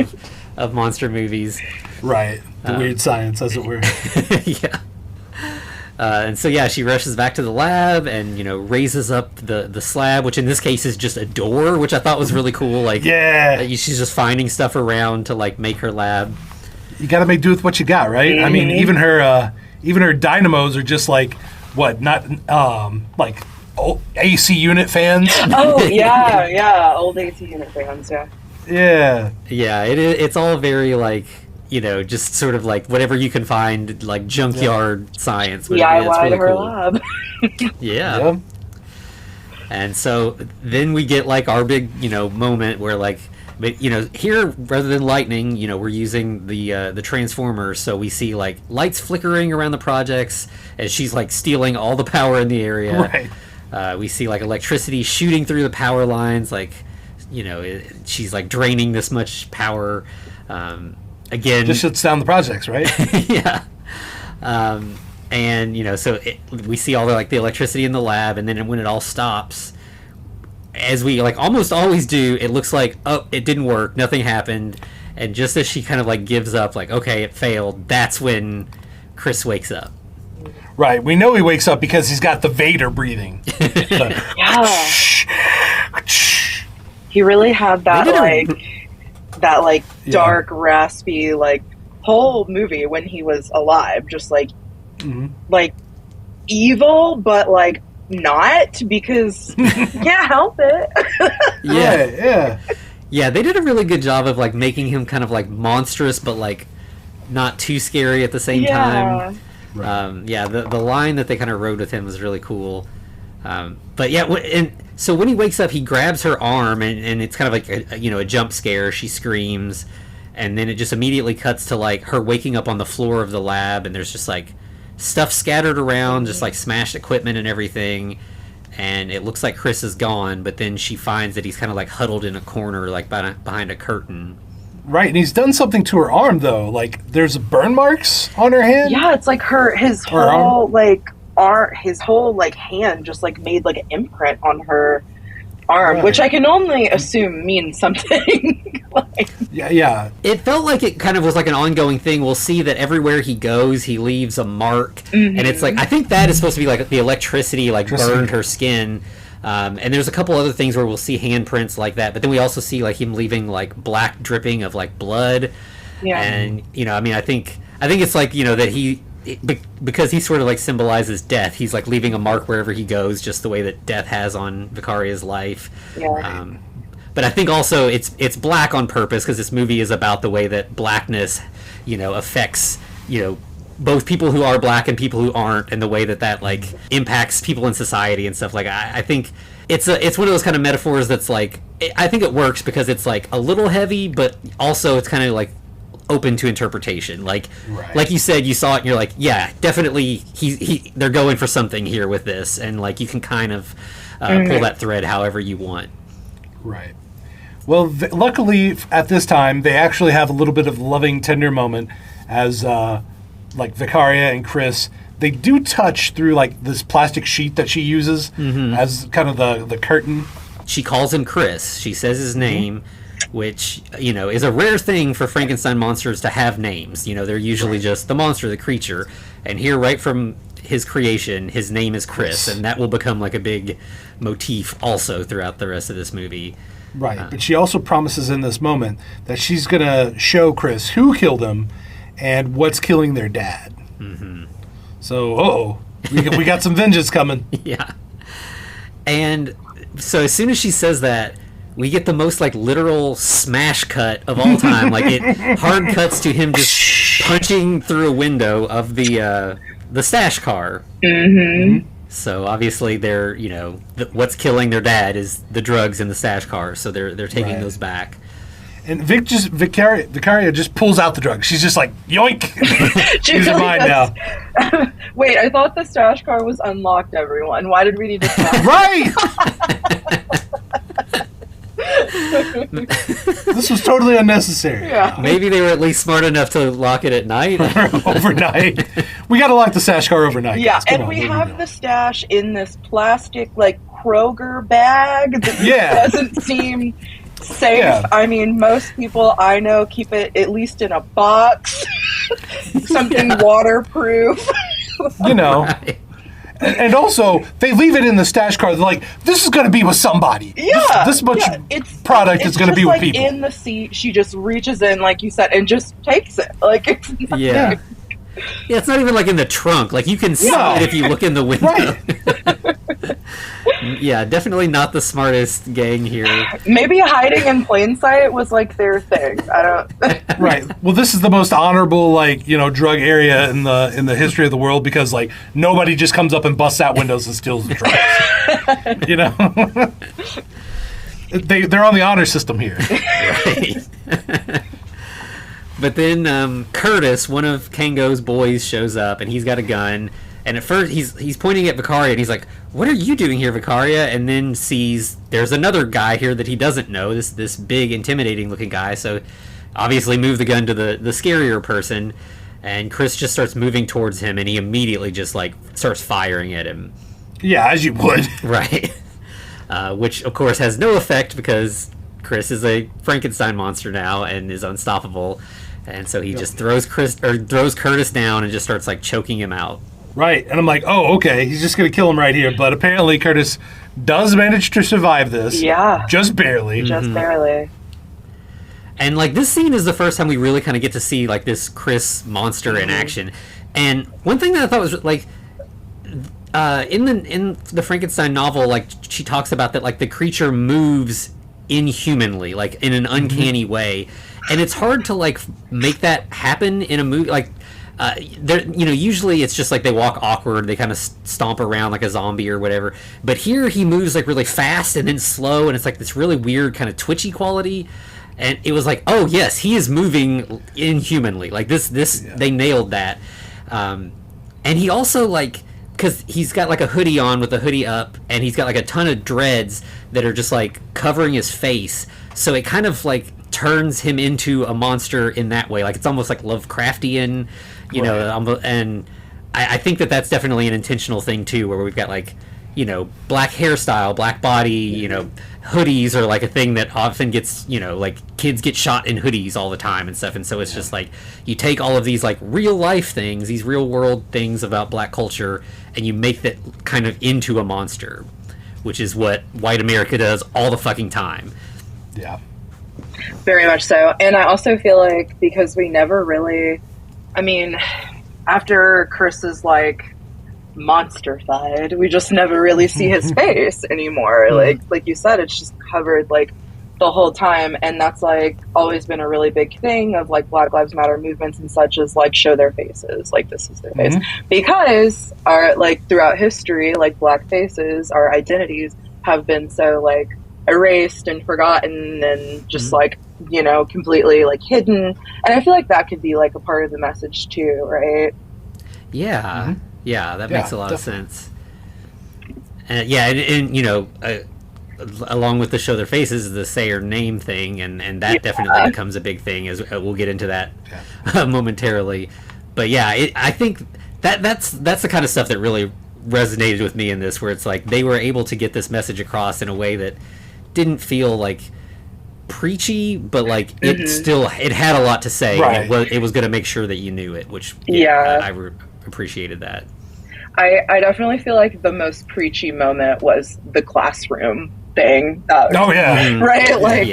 S2: of monster movies.
S3: Right. The weird science, as it were.
S2: Yeah. And so she rushes back to the lab and raises up the slab, which in this case is just a door, which I thought was really cool. She's just finding stuff around to make her lab.
S3: You got to make do with what you got, right? Mm-hmm. I mean, even her dynamos are just what, not old AC unit fans?
S4: Oh yeah, old AC unit fans, yeah.
S3: Yeah.
S2: Yeah, it's all very just sort of whatever you can find, junkyard science.
S4: DIY
S2: really
S4: her
S2: cool.
S4: lab.
S2: Yeah. And so then we get our big moment where but here rather than lightning, we're using the transformers, so we see lights flickering around the projects as she's stealing all the power in the area.
S3: Right.
S2: We see electricity shooting through the power lines, she's draining this much power. Again,
S3: just shuts down the projects, right?
S2: Yeah. And so we see all the electricity in the lab, and then when it all stops, as we almost always do, it looks it didn't work, nothing happened, and just as she kind of gives up, okay, it failed, that's when Chris wakes up.
S3: Right. We know he wakes up because he's got the Vader breathing.
S4: Yeah. He really had that dark, raspy whole movie when he was alive, just evil, but not, because you can't help it.
S2: Yeah. Yeah, they did a really good job of like making him kind of like monstrous, but like not too scary at the same time. Yeah, the line that they kind of rode with him was really cool. But yeah, and so when he wakes up, he grabs her arm, and it's kind of like a jump scare. She screams, and then it just immediately cuts to like her waking up on the floor of the lab, and there's just like stuff scattered around, just like smashed equipment and everything. And it looks like Chris is gone, but then she finds that he's kind of like huddled in a corner, like behind a curtain.
S3: Right, and he's done something to her arm though. Like there's burn marks on her hand.
S4: Yeah, it's like his whole hand just like made like an imprint on her arm, which I can only assume means something.
S3: Yeah.
S2: It felt like it kind of was like an ongoing thing. We'll see that everywhere he goes, he leaves a mark, and it's like I think that is supposed to be like the electricity like burned her skin. And there's a couple other things where we'll see handprints like that, but then we also see like him leaving like black dripping of like blood. Yeah. And I think it's like that because he sort of like symbolizes death, he's like leaving a mark wherever he goes, just the way that death has on Vicaria's life. Yeah. But I think also it's black on purpose because this movie is about the way that blackness, affects, both people who are black and people who aren't, and the way that like impacts people in society and stuff. Like I think it's one of those kind of metaphors that's like I think it works because it's like a little heavy, but also it's kind of like open to interpretation. Like you said, you saw it and you're like, yeah, definitely they're going for something here with this, and like you can kind of pull that thread however you want.
S3: Right. Well, luckily at this time they actually have a little bit of a loving, tender moment as like Vicaria and Chris, they do touch through like this plastic sheet that she uses as kind of the curtain.
S2: She calls him Chris. She says his name, which is a rare thing for Frankenstein monsters to have names. They're usually just the monster, the creature, and here right from his creation, his name is Chris, and that will become like a big motif also throughout the rest of this movie.
S3: Right, but she also promises in this moment that she's going to show Chris who killed him and what's killing their dad. So, we got some vengeance coming.
S2: Yeah. And so as soon as she says that, we get the most like literal smash cut of all time. Like it hard cuts to him just punching through a window of the stash car. So obviously they're what's killing their dad is the drugs in the stash car. So they're taking those back.
S3: And Vicaria just pulls out the drugs. She's just like, yoink! She's mine now.
S4: Wait, I thought the stash car was unlocked, everyone. Why did we need to stop?
S3: Right! This was totally unnecessary.
S4: Yeah.
S2: Maybe they were at least smart enough to lock it at night.
S3: Overnight. We gotta lock the stash car overnight.
S4: Yeah, and we have the stash in this plastic, like, Kroger bag that doesn't seem safe. Yeah. I mean, most people I know keep it at least in a box, something waterproof.
S3: Right. And also, they leave it in the stash car. They're like, this is going to be with somebody.
S4: Yeah.
S3: This much product is going to be with people.
S4: In the seat, she just reaches in, like you said, and just takes it. Like, it's not
S2: Yeah, it's not even like in the trunk. Like, you can see it if you look in the window. Right. Yeah, definitely not the smartest gang here.
S4: Maybe hiding in plain sight was like their thing. I don't.
S3: Right. Well, this is the most honorable drug area in the history of the world because nobody just comes up and busts out windows and steals the drugs. They're on the honor system here.
S2: Right. But then Curtis, one of Kango's boys, shows up and he's got a gun. And at first, he's pointing at Vicaria, and he's like, "What are you doing here, Vicaria?" And then sees there's another guy here that he doesn't know, this big, intimidating-looking guy. So, obviously, move the gun to the scarier person. And Chris just starts moving towards him, and he immediately just, starts firing at him.
S3: Yeah, as you would.
S2: Right. Which, of course, has no effect because Chris is a Frankenstein monster now and is unstoppable. And so he just throws Curtis down and just starts, choking him out.
S3: Right, and I'm like, oh, okay, he's just going to kill him right here. But apparently Curtis does manage to survive this.
S4: Yeah.
S3: Just barely.
S4: Just barely.
S2: And, this scene is the first time we really kind of get to see, this Chris monster in action. And one thing that I thought was, in the Frankenstein novel, she talks about that, the creature moves inhumanly, like in an uncanny way, and it's hard to like make that happen in a movie. Like, usually it's just like they walk awkward, they kind of stomp around like a zombie or whatever. But here he moves like really fast and then slow, and it's like this really weird kind of twitchy quality. And it was like, oh yes, he is moving inhumanly. Like this, they nailed that. And he also like, because he's got like a hoodie on with the hoodie up, and he's got like a ton of dreads that are just like covering his face. So it kind of like turns him into a monster in that way. Like it's almost like Lovecraftian, you know. And I think that's definitely an intentional thing too, where we've got like, you know, black hairstyle, black body, you know, hoodies are like a thing that often gets, you know, like kids get shot in hoodies all the time and stuff. And so it's just like you take all of these like real life things, these real world things about black culture, and you make that kind of into a monster, which is what white America does all the fucking time.
S3: Yeah.
S4: Very much so. And I also feel like because we never really, I mean, after Chris is like monster-fied, we just never really see his face anymore. Like you said, it's just covered like the whole time, and that's like always been a really big thing of like Black Lives Matter movements and such, is like show their faces, like this is their face, because our like throughout history, like black faces, our identities have been so like erased and forgotten and just like, you know, completely like hidden. And I feel like that could be like a part of the message too, right?
S2: Yeah. Yeah, that makes a lot of sense. And you know, along with the show their faces, the say or name thing, and that definitely becomes a big thing, as we'll get into that momentarily. But yeah, I think that's the kind of stuff that really resonated with me in this, where it's like they were able to get this message across in a way that didn't feel like preachy, but like it had a lot to say.
S3: Right.
S2: And it was going to make sure that you knew it, which I appreciated that.
S4: I definitely feel like the most preachy moment was the classroom thing. Right? Like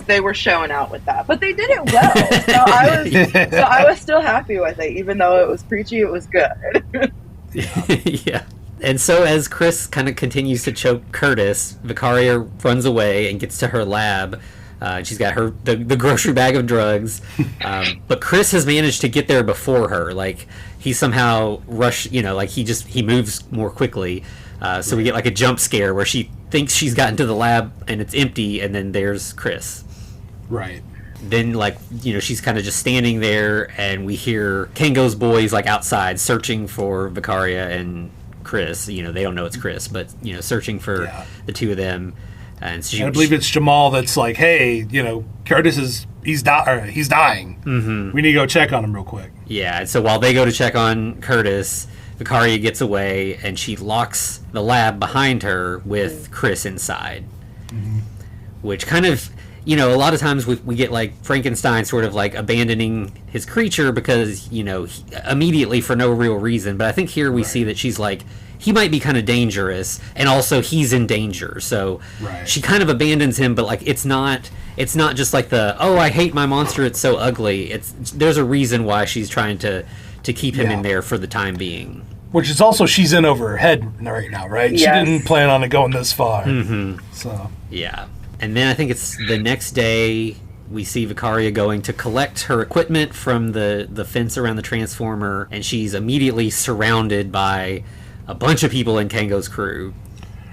S4: they were showing out with that, but they did it well. So I was still happy with it, even though it was preachy. It was good.
S2: Yeah. And so as Chris kind of continues to choke Curtis, Vicaria runs away and gets to her lab. She's got the grocery bag of drugs, but Chris has managed to get there before her. Like he somehow he moves more quickly. So we get like a jump scare where she thinks she's gotten to the lab and it's empty, and then there's Chris.
S3: Right.
S2: Then like, you know, she's kind of just standing there, and we hear Kango's boys like outside searching for Vicaria and Chris. You know, they don't know it's Chris, but you know, searching for the two of them. And so
S3: I believe it's Jamal that's like, hey, you know, Curtis he's dying. Mm-hmm. We need to go check on him real quick.
S2: Yeah, and so while they go to check on Curtis, Vicaria gets away, and she locks the lab behind her with Chris inside. Mm-hmm. Which kind of, you know, a lot of times we get like Frankenstein sort of like abandoning his creature because, you know, immediately for no real reason. But I think here we see that she's like, he might be kind of dangerous, and also he's in danger. So she kind of abandons him, but like it's not just like I hate my monster, it's so ugly. There's a reason why she's trying to keep him in there for the time being.
S3: Which is also, she's in over her head right now, right? Yes. She didn't plan on it going this far. Mm-hmm. So yeah.
S2: And then I think it's the next day we see Vicaria going to collect her equipment from the fence around the transformer, and she's immediately surrounded by a bunch of people in Kango's crew.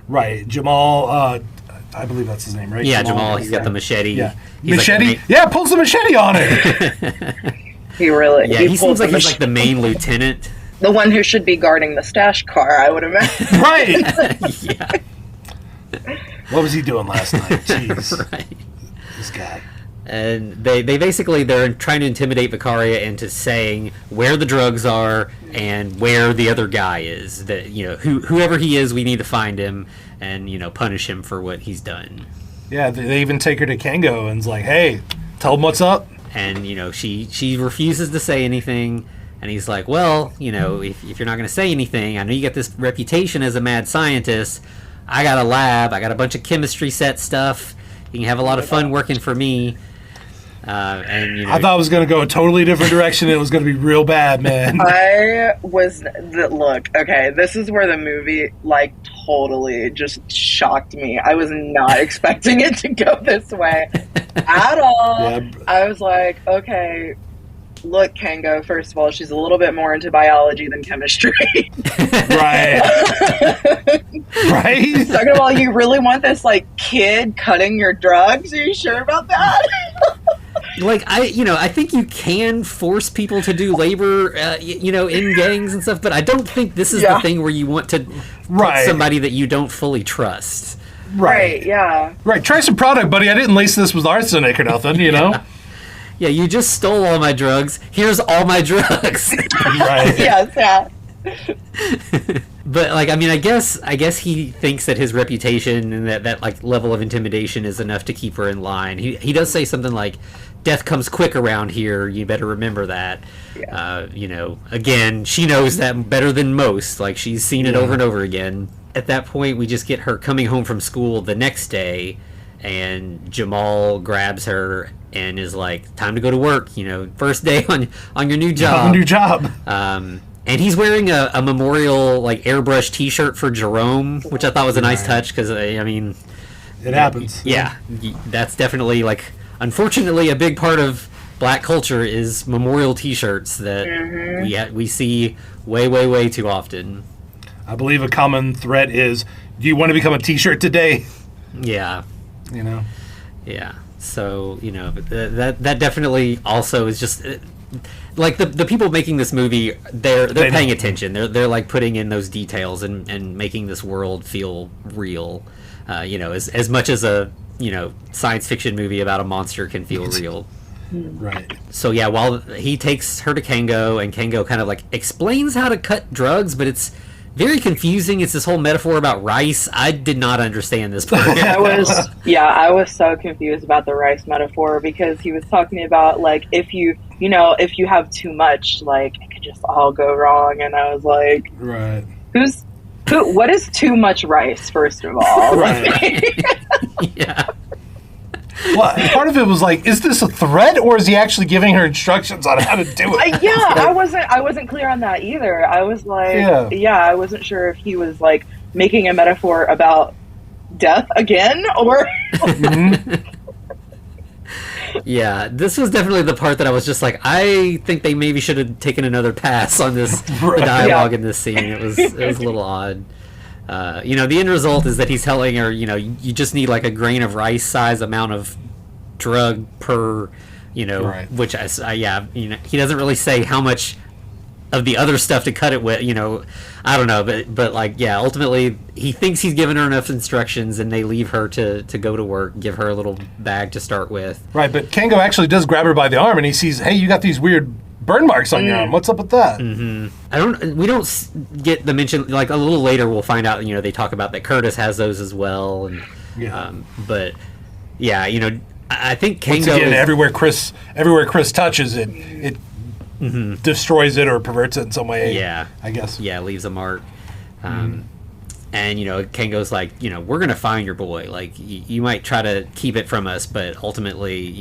S3: Right. Jamal, I believe that's his name, right?
S2: Yeah, Jamal. He's got the machete.
S3: Yeah. Machete? Like pulls the machete on it.
S4: He really...
S2: Yeah, he seems like he's like the main lieutenant.
S4: The one who should be guarding the stash car, I would imagine.
S3: Right!
S2: Yeah.
S3: What was he doing last night? Jeez.
S2: Right.
S3: This guy.
S2: And they basically, they're trying to intimidate Vicaria into saying where the drugs are and where the other guy is. That, you know, whoever he is, we need to find him and, you know, punish him for what he's done.
S3: Yeah, they even take her to Kango and's like, hey, tell him what's up.
S2: And, you know, she refuses to say anything. And he's like, well, you know, if you're not going to say anything, I know you got this reputation as a mad scientist. I got a lab. I got a bunch of chemistry set stuff. You can have a lot of fun working for me. And you know,
S3: I thought it was going to go a totally different direction. It was going to be real bad, man.
S4: Look, okay, this is where the movie, like, totally just shocked me. I was not expecting it to go this way at all.
S3: Yeah.
S4: I was like, okay, look, Kango, first of all, she's a little bit more into biology than chemistry.
S3: Right. Right?
S4: Second of all, you really want this, like, kid cutting your drugs? Are you sure about that?
S2: like I think you can force people to do labor, in gangs and stuff, but I don't think this is the thing where you want to put somebody that you don't fully trust.
S4: Right, yeah.
S3: Right, try some product, buddy. I didn't lace this with arsenic or nothing, you know?
S2: Yeah, you just stole all my drugs. Here's all my drugs.
S3: Right.
S4: Yes, yeah.
S2: But like, I mean, I guess he thinks that his reputation and that like level of intimidation is enough to keep her in line. He does say something like, "Death comes quick around here. You better remember that." Yeah. Again, she knows that better than most. Like, she's seen it over and over again. At that point, we just get her coming home from school the next day, and Jamal grabs her and is like, "Time to go to work. First day on your new job."
S3: New job.
S2: And he's wearing a memorial, like, airbrush T-shirt for Jerome, which I thought was a nice touch, because, I mean...
S3: It happens.
S2: Yeah, that's definitely, like, unfortunately, a big part of black culture is memorial T-shirts that we see way, way, way too often.
S3: I believe a common thread is, do you want to become a T-shirt today?
S2: Yeah. Yeah. So, that definitely also is just... Like, the people making this movie, they're paying attention. They're like putting in those details and making this world feel real. As much as a science fiction movie about a monster can feel real.
S3: Right.
S2: So yeah, while he takes her to Kango, and Kango kind of like explains how to cut drugs, but it's very confusing. It's this whole metaphor about rice. I did not understand this part.
S4: I was so confused about the rice metaphor, because he was talking about, like, if you have too much, like, it could just all go wrong. And I was like,
S3: right.
S4: What is too much rice, first of all?
S3: Right.
S2: Yeah.
S3: Well, part of it was like, is this a threat, or is he actually giving her instructions on how to do it?
S4: I wasn't clear on that either. I was like, I wasn't sure if he was, like, making a metaphor about death again, or...
S2: Yeah, this was definitely the part that I was just like, I think they maybe should have taken another pass on this dialogue in this scene. It was a little odd. The end result is that he's telling her, you just need like a grain of rice size amount of drug per, which he doesn't really say how much of the other stuff to cut it with, I don't know, but like, yeah, ultimately he thinks he's given her enough instructions, and they leave her to go to work, give her a little bag to start with.
S3: Right, but Kango actually does grab her by the arm, and he sees, hey, you got these weird burn marks on your arm. What's up with that?
S2: Mm-hmm. We don't get the mention, like, a little later we'll find out, they talk about that Curtis has those as well, and but yeah, I think Kango
S3: once again, everywhere Chris touches it, it destroys it or perverts it in some way.
S2: Yeah,
S3: I guess.
S2: Yeah, leaves a mark. And Kango's like, we're gonna find your boy. Like, you might try to keep it from us, but ultimately,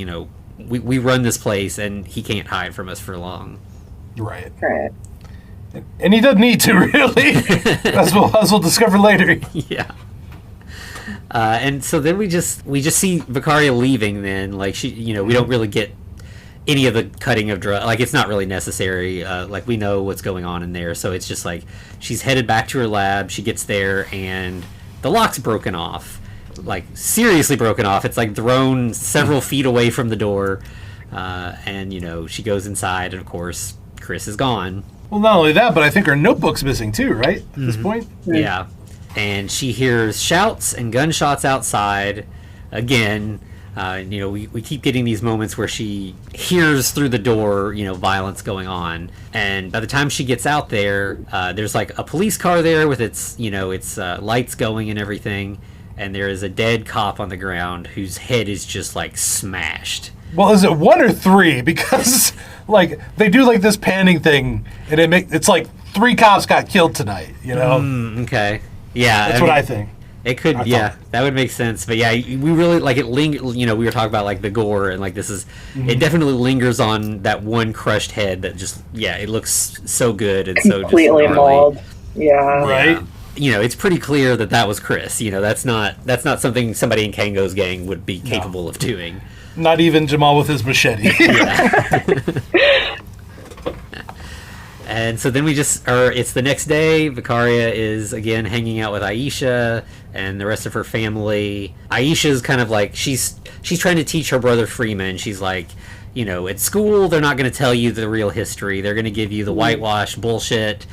S2: we run this place, and he can't hide from us for long.
S3: Right.
S4: And
S3: he doesn't need to, really, as we'll discover later.
S2: Yeah. And so then we just see Vicaria leaving. Then, like, she, we don't really get any of the cutting of drugs. Like, it's not really necessary. Like, we know what's going on in there, so it's just like she's headed back to her lab. She gets there, and the lock's broken off. Like, seriously broken off. It's like thrown several feet away from the door. And she goes inside, and of course Chris is gone.
S3: Well, not only that, but I think her notebook's missing too, right? At this point?
S2: Yeah. And she hears shouts and gunshots outside again. We keep getting these moments where she hears through the door, violence going on. And by the time she gets out there, there's like a police car there with its lights going and everything. And there is a dead cop on the ground whose head is just like smashed.
S3: Well, is it 1 or 3? Because like they do like this panning thing, and it's like 3 cops got killed tonight.
S2: Okay. Yeah,
S3: that's what I think.
S2: It could, yeah, that would make sense. But yeah, we really like it. You know, we were talking about like the gore, and like this is, it definitely lingers on that one crushed head that just, yeah, it looks so good and so
S4: completely
S2: just
S4: mauled. Yeah,
S3: Right.
S2: You know, it's pretty clear that that was Chris. You know, that's not something somebody in Kango's gang would be capable of doing.
S3: Not even Jamal with his machete.
S2: And so then it's the next day. Vicaria is again hanging out with Aisha and the rest of her family. Aisha's kind of like, she's trying to teach her brother Freeman. She's like, you know, at school, they're not going to tell you the real history. They're going to give you the whitewash bullshit.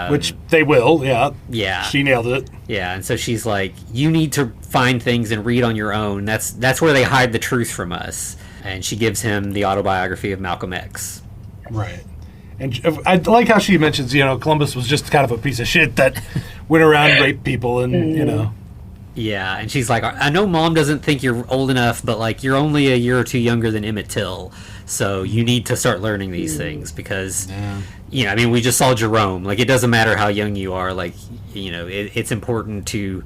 S3: Which they will, yeah.
S2: Yeah.
S3: She nailed it.
S2: Yeah, and so she's like, you need to find things and read on your own. That's where they hide the truth from us. And she gives him the autobiography of Malcolm X.
S3: Right. And I like how she mentions, you know, Columbus was just kind of a piece of shit that went around and raped people and, you know.
S2: Yeah, and she's like, I know Mom doesn't think you're old enough, but, like, you're only a year or two younger than Emmett Till, so you need to start learning these things because, you know, I mean, we just saw Jerome. Like, it doesn't matter how young you are. Like, you know, it's important to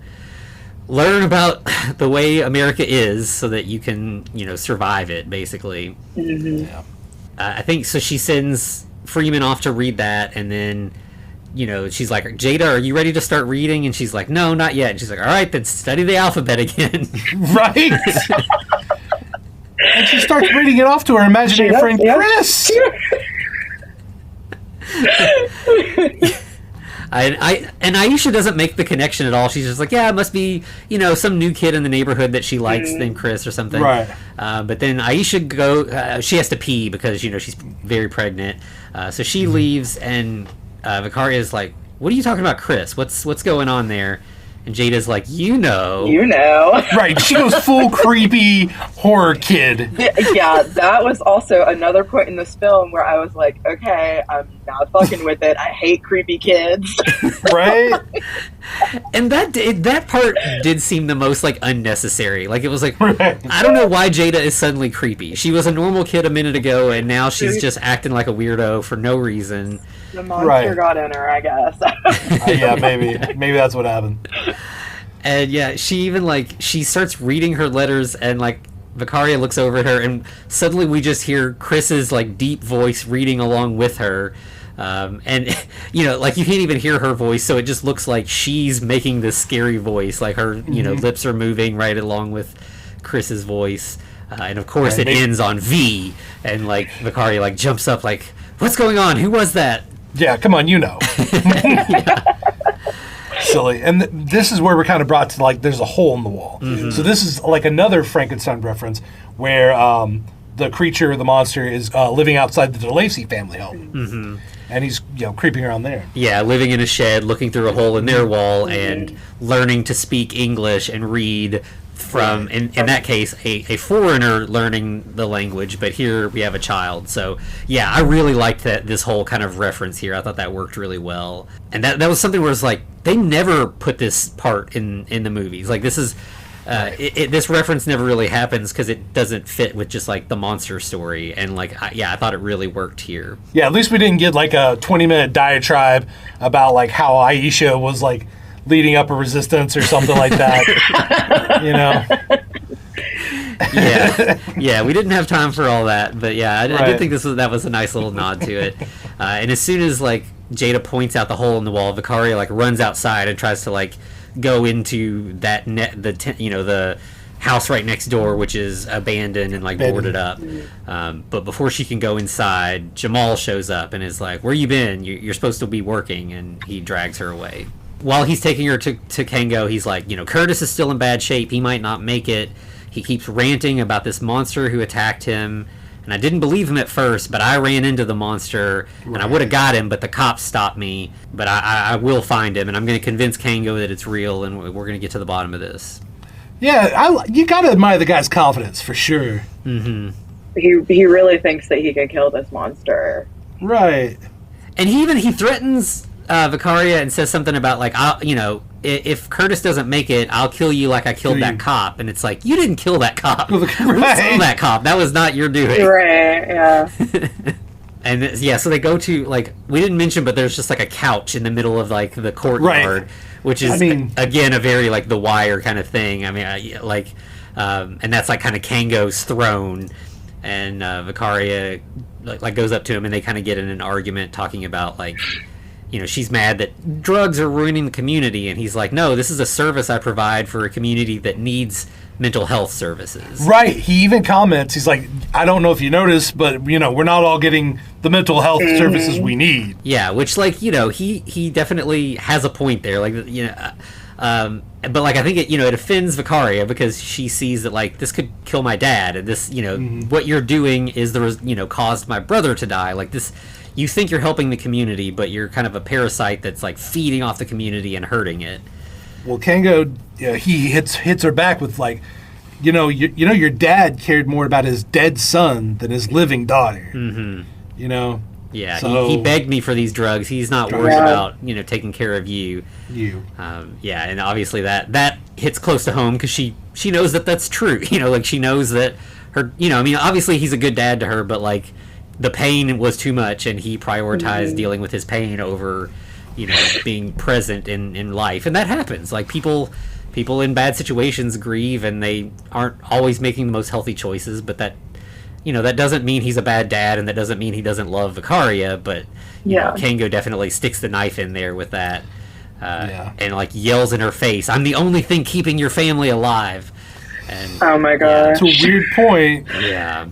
S2: learn about the way America is so that you can, you know, survive it, basically.
S3: Yeah.
S2: I think, so she sends Freeman off to read that, and then, you know, she's like, Jada, are you ready to start reading? And she's like, no, not yet. And she's like, all right, then study the alphabet again.
S3: Right. And she starts reading it off to her imaginary friend Chris.
S2: And Aisha doesn't make the connection at all. She's just like, yeah, it must be, you know, some new kid in the neighborhood that she likes named Chris or something.
S3: Right.
S2: But then Aisha she has to pee because, you know, she's very pregnant. So she leaves, and Vicaria is like, what are you talking about, Chris? What's going on there? And Jada's like, you know.
S3: Right. She goes full creepy horror kid.
S4: Yeah, that was also another point in this film where I was like, okay, I'm not fucking with it. I hate creepy kids.
S3: Right?
S2: And that part did seem the most, like, unnecessary. Like, it was like,
S3: Right.
S2: I don't know why Jada is suddenly creepy. She was a normal kid a minute ago, and now she's just acting like a weirdo for no reason.
S4: The monster got in her, I guess.
S3: Yeah, maybe that's what happened.
S2: And yeah, she even, like, she starts reading her letters, and, like, Vicaria looks over at her, and suddenly we just hear Chris's, like, deep voice reading along with her. And, you know, like, you can't even hear her voice, so it just looks like she's making this scary voice. Like, her, you know, lips are moving right along with Chris's voice. And, of course, it ends on V, and, like, Vicaria, like, jumps up, like, what's going on? Who was that?
S3: Yeah, come on, you know. Silly. And this is where we're kind of brought to, like, there's a hole in the wall. So this is like another Frankenstein reference where the creature, the monster, is living outside the DeLacy family home. And he's, you know, creeping around there.
S2: Yeah, living in a shed, looking through a hole in their wall, and learning to speak English and read from, in that case, a foreigner learning the language, but here we have a child. So, yeah, I really liked this whole kind of reference here. I thought that worked really well. And that was something where it's like, they never put this part in the movies. Like, this is... this reference never really happens because it doesn't fit with just, like, the monster story. And, like, I thought it really worked here.
S3: Yeah, at least we didn't get, like, a 20-minute diatribe about, like, how Aisha was, like, leading up a resistance or something like that. You know?
S2: Yeah, we didn't have time for all that. But, yeah, I did think that was a nice little nod to it. And as soon as, like, Jada points out the hole in the wall, Vicaria, like, runs outside and tries to, like, go into that the house right next door, which is abandoned and, like, boarded up. But before she can go inside, Jamal shows up and is like, where you been? You're supposed to be working. And he drags her away. While he's taking her to Kango, he's like, you know, Curtis is still in bad shape. He might not make it. He keeps ranting about this monster who attacked him. And I didn't believe him at first, but I ran into the monster, and I would have got him, but the cops stopped me. But I will find him, and I'm going to convince Kango that it's real, and we're going to get to the bottom of this.
S3: Yeah, you got to admire the guy's confidence, for sure.
S4: He really thinks that he can kill this monster.
S3: Right.
S2: And he threatens Vicaria and says something about, like, if Curtis doesn't make it, I'll kill you like I killed that cop. And it's like, you didn't kill that cop.
S3: Right.
S2: You saw that cop. That was not your doing.
S4: Right, yeah.
S2: So they go to, like, we didn't mention, but there's just like a couch in the middle of like the courtyard, which is again a very like The Wire kind of thing. I mean, and that's like kind of Kango's throne, and Vicaria like goes up to him, and they kind of get in an argument talking about like, you know, she's mad that drugs are ruining the community, and he's like, no, this is a service I provide for a community that needs mental health services.
S3: Right. He even comments, he's like, I don't know if you noticed, but, you know, we're not all getting the mental health services we need.
S2: Yeah, which, like, you know, he definitely has a point there. Like, you know, but, like, I think it offends Vicaria because she sees that, like, this could kill my dad, and this, you know, what you're doing is caused my brother to die. Like, this, you think you're helping the community, but you're kind of a parasite that's, like, feeding off the community and hurting it.
S3: Well, Kango, he hits her back with like, your dad cared more about his dead son than his living daughter. Mm-hmm. You know.
S2: Yeah, so, he begged me for these drugs. He's not worried about taking care of you. And obviously that hits close to home because she knows that that's true. You know, like she knows that her. You know, I mean, obviously he's a good dad to her, but like the pain was too much, and he prioritized dealing with his pain over, being present in life. And that happens. Like people in bad situations grieve, and they aren't always making the most healthy choices, but that doesn't mean he's a bad dad, and that doesn't mean he doesn't love Vicaria, but Kango definitely sticks the knife in there with that, and like yells in her face, "I'm the only thing keeping your family alive." And
S4: oh my gosh.
S3: It's a weird point.
S2: Yeah.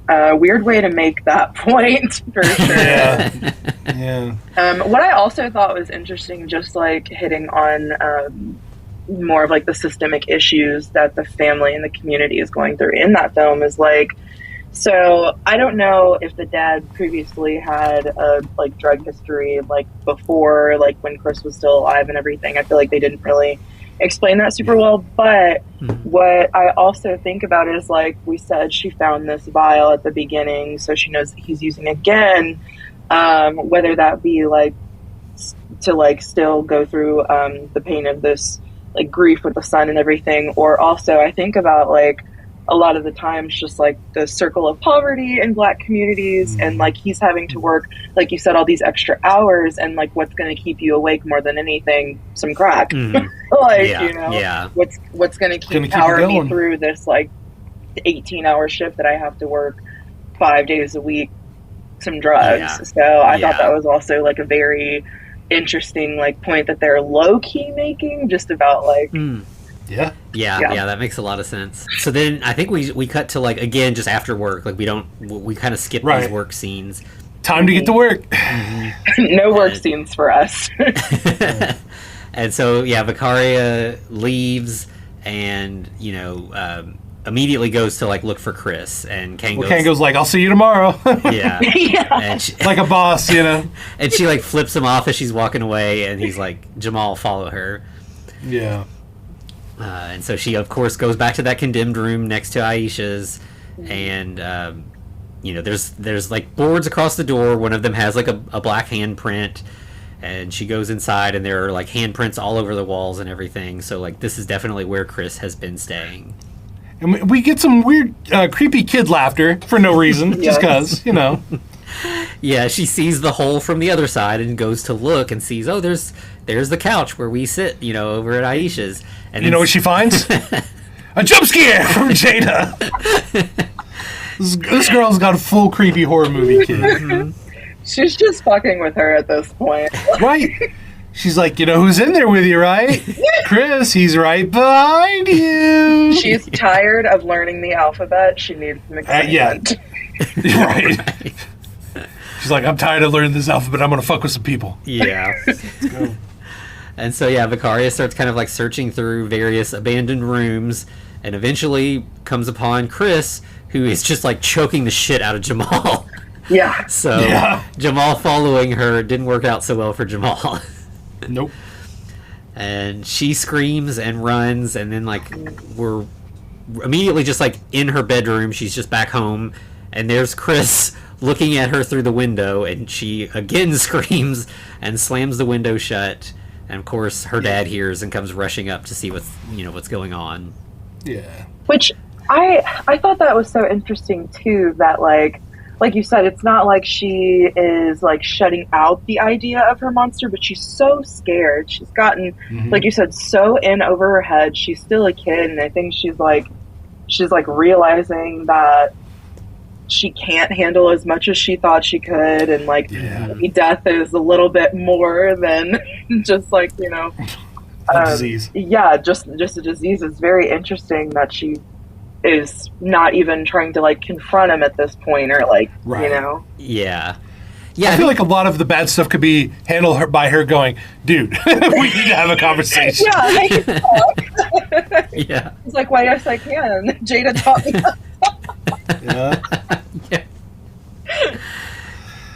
S4: Weird way to make that point, for sure.
S3: Yeah.
S4: What I also thought was interesting, just like hitting on more of like the systemic issues that the family and the community is going through in that film, is like, so I don't know if the dad previously had a like drug history like before, like when Chris was still alive and everything. I feel like they didn't really explain that super well, but what I also think about is, like we said, she found this vial at the beginning, so she knows that he's using again, whether that be like to like still go through the pain of this like grief with the son and everything, or also I think about like a lot of the times just like the circle of poverty in Black communities, and like he's having to work, like you said, all these extra hours, and like what's going to keep you awake more than anything? Some crack. What's going to power me through this like 18-hour shift that I have to work 5 days a week? Some drugs. So I thought that was also like a very interesting like point that they're low-key making, just about like
S2: Yeah, that makes a lot of sense. So then I think we cut to like, again, just after work. Like we kind of skip these work scenes.
S3: Time to get to work.
S4: No work scenes for us.
S2: And so Vicaria leaves, and immediately goes to like look for Chris, and
S3: Kango's like, I'll see you tomorrow.
S2: And she,
S3: like a boss,
S2: and she like flips him off as she's walking away, and he's like, Jamal, follow her.
S3: Yeah.
S2: And so she, of course, goes back to that condemned room next to Aisha's, and there's like boards across the door. One of them has like a black handprint, and she goes inside, and there are like handprints all over the walls and everything. So like this is definitely where Chris has been staying.
S3: And we get some weird, creepy kid laughter for no reason, just because,
S2: Yeah, she sees the hole from the other side and goes to look and sees, there's the couch where we sit, over at Aisha's. And
S3: you know what she finds? A jump scare from Jada. This girl's got a full creepy horror movie kid.
S2: Mm-hmm.
S4: She's just fucking with her at this point.
S3: Right. She's like, who's in there with you, right? Chris, he's right behind you.
S4: She's tired of learning the alphabet. She needs some excitement.
S3: Right. She's like, I'm tired of learning this alphabet. I'm going to fuck with some people.
S2: Yeah.
S3: Let's go.
S2: And so, Vicaria starts kind of like searching through various abandoned rooms, and eventually comes upon Chris, who is just like choking the shit out of Jamal.
S4: Yeah.
S2: So Jamal following her didn't work out so well for Jamal.
S3: Nope.
S2: And she screams and runs, and then like we're immediately just like in her bedroom. She's just back home, and there's Chris looking at her through the window, and she again screams and slams the window shut. And of course her dad hears and comes rushing up to see what's going on.
S3: Yeah.
S4: Which I thought that was so interesting too, that like like you said, it's not like she is like shutting out the idea of her monster, but she's so scared. She's gotten, like you said, so in over her head. She's still a kid, and I think she's like realizing that she can't handle as much as she thought she could, and like maybe death is a little bit more than just like, you know,
S3: a disease.
S4: Yeah, just a disease. It's very interesting that she is not even trying to like confront him at this point, or like, you know.
S2: Yeah.
S3: I feel like a lot of the bad stuff could be handled by her going, dude, we need to have a conversation.
S4: Yeah, I can talk.
S2: Yeah.
S4: It's like, why, yes, I can. Jada taught me.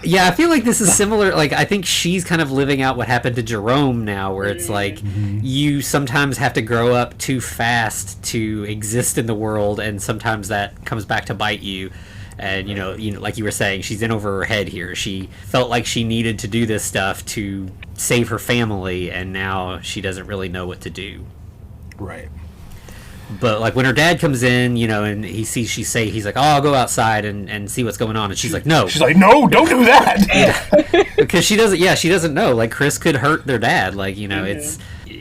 S2: Yeah, I feel like this is similar. Like, I think she's kind of living out what happened to Jerome now, where it's like you sometimes have to grow up too fast to exist in the world, and sometimes that comes back to bite you. And, you know, like you were saying, she's in over her head here. She felt like she needed to do this stuff to save her family, and now she doesn't really know what to do.
S3: Right.
S2: But, like, when her dad comes in, you know, and he sees he's like, oh, I'll go outside and see what's going on. And she's like, no.
S3: She's like, no, don't do that.
S2: Because she doesn't know. Like, Chris could hurt their dad. Like, you know,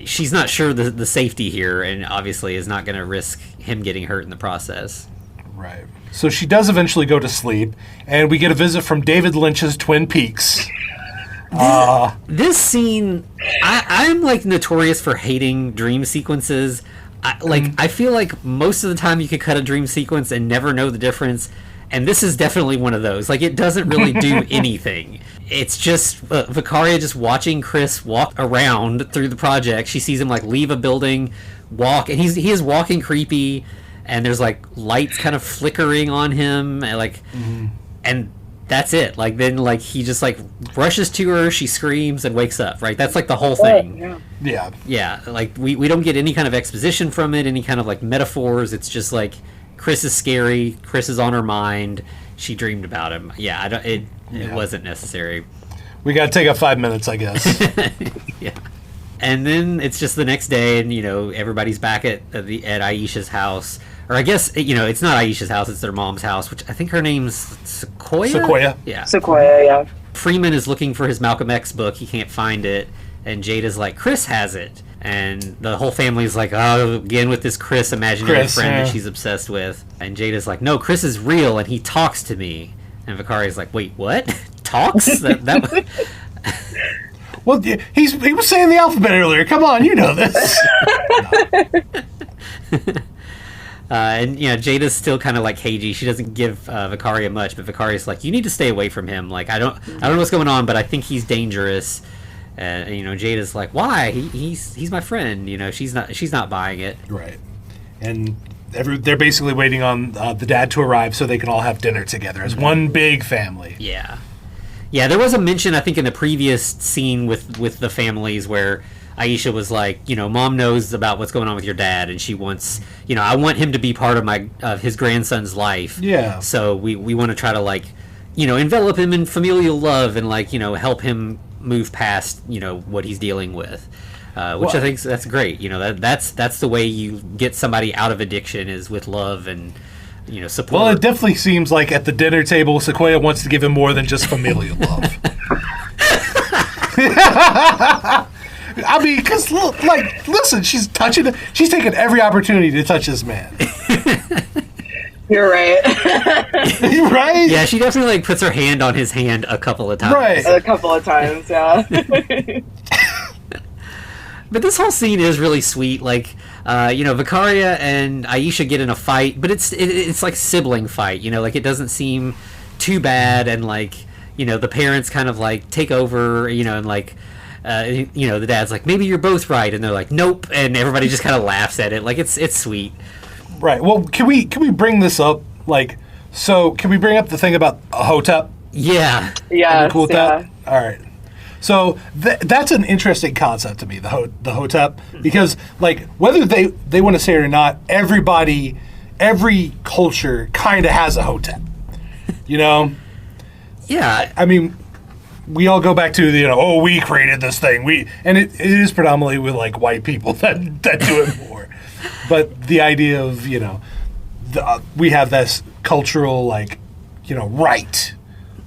S2: she's not sure the safety here, and obviously is not going to risk him getting hurt in the process.
S3: Right. So she does eventually go to sleep, and we get a visit from David Lynch's Twin Peaks.
S2: This scene, I'm, like, notorious for hating dream sequences. I feel like most of the time you could cut a dream sequence and never know the difference, and this is definitely one of those. Like, it doesn't really do anything. It's just Vicaria just watching Chris walk around through the project. She sees him, like, leave a building, walk, and he is walking creepy, and there's, like, lights kind of flickering on him, and, like, and that's it. Like, then, like, he just, like, rushes to her, she screams, and wakes up, right? That's, like, the whole thing. Yeah, like, we don't get any kind of exposition from it, any kind of, like, metaphors. It's just, like, Chris is scary, Chris is on her mind, she dreamed about him. Yeah, it wasn't necessary.
S3: We gotta take up 5 minutes, I guess.
S2: Yeah. And then it's just the next day, and, you know, everybody's back at Aisha's house. Or I guess, you know, it's not Aisha's house, it's their mom's house, which I think her name's Sequoia? Yeah.
S4: Sequoia, yeah.
S2: Freeman is looking for his Malcolm X book. He can't find it. And Jada's like, Chris has it. And the whole family's like, oh, again with this Chris imaginary friend that she's obsessed with. And Jada's like, no, Chris is real, and he talks to me. And Vicaria's like, wait, what? Talks?
S3: Well, he was saying the alphabet earlier. Come on, you know this.
S2: And, you know, Jada's still kind of like cagey. She doesn't give Vicaria much, but Vicaria's like, you need to stay away from him. Like, I don't know what's going on, but I think he's dangerous. And, you know, Jada's like, why? He's my friend. You know, she's not buying it.
S3: Right. And they're basically waiting on the dad to arrive so they can all have dinner together as one big family.
S2: Yeah. Yeah, there was a mention, I think, in the previous scene with the families where Aisha was like, you know, Mom knows about what's going on with your dad, and she wants, you know, I want him to be part of his grandson's life. Yeah. So we want to try to, like, you know, envelop him in familial love and, like, you know, help him move past, you know, what he's dealing with. Which I think that's great. You know, that's the way you get somebody out of addiction, is with love and, you know, support.
S3: Well, it definitely seems like at the dinner table, Sequoia wants to give him more than just familial love. I mean, because, like, listen, she's taking every opportunity to touch this man.
S4: You're right.
S3: Right?
S2: Yeah, she definitely, like, puts her hand on his hand a couple of times.
S4: Right. A couple of times, yeah.
S2: But this whole scene is really sweet. Like, you know, Vicaria and Aisha get in a fight, but it's like sibling fight. You know, like, it doesn't seem too bad, and, like, you know, the parents kind of, like, take over. You know, and, like, you know, the dad's like, maybe you're both right, and they're like, nope, and everybody just kind of laughs at it. Like, it's sweet. Right.
S3: Well, can we bring this up? Like, so can we bring up the thing about Hotep?
S2: Yeah.
S4: Yeah.
S3: Cool with that? All right. So that's an interesting concept to me, the Hotep, because, like, whether they want to say it or not, every culture kind of has a Hotep, you know?
S2: Yeah.
S3: I mean, we all go back to the, you know, oh, we created this thing. And it is predominantly with, like, white people that do it more. But the idea of, you know, we have this cultural, like, right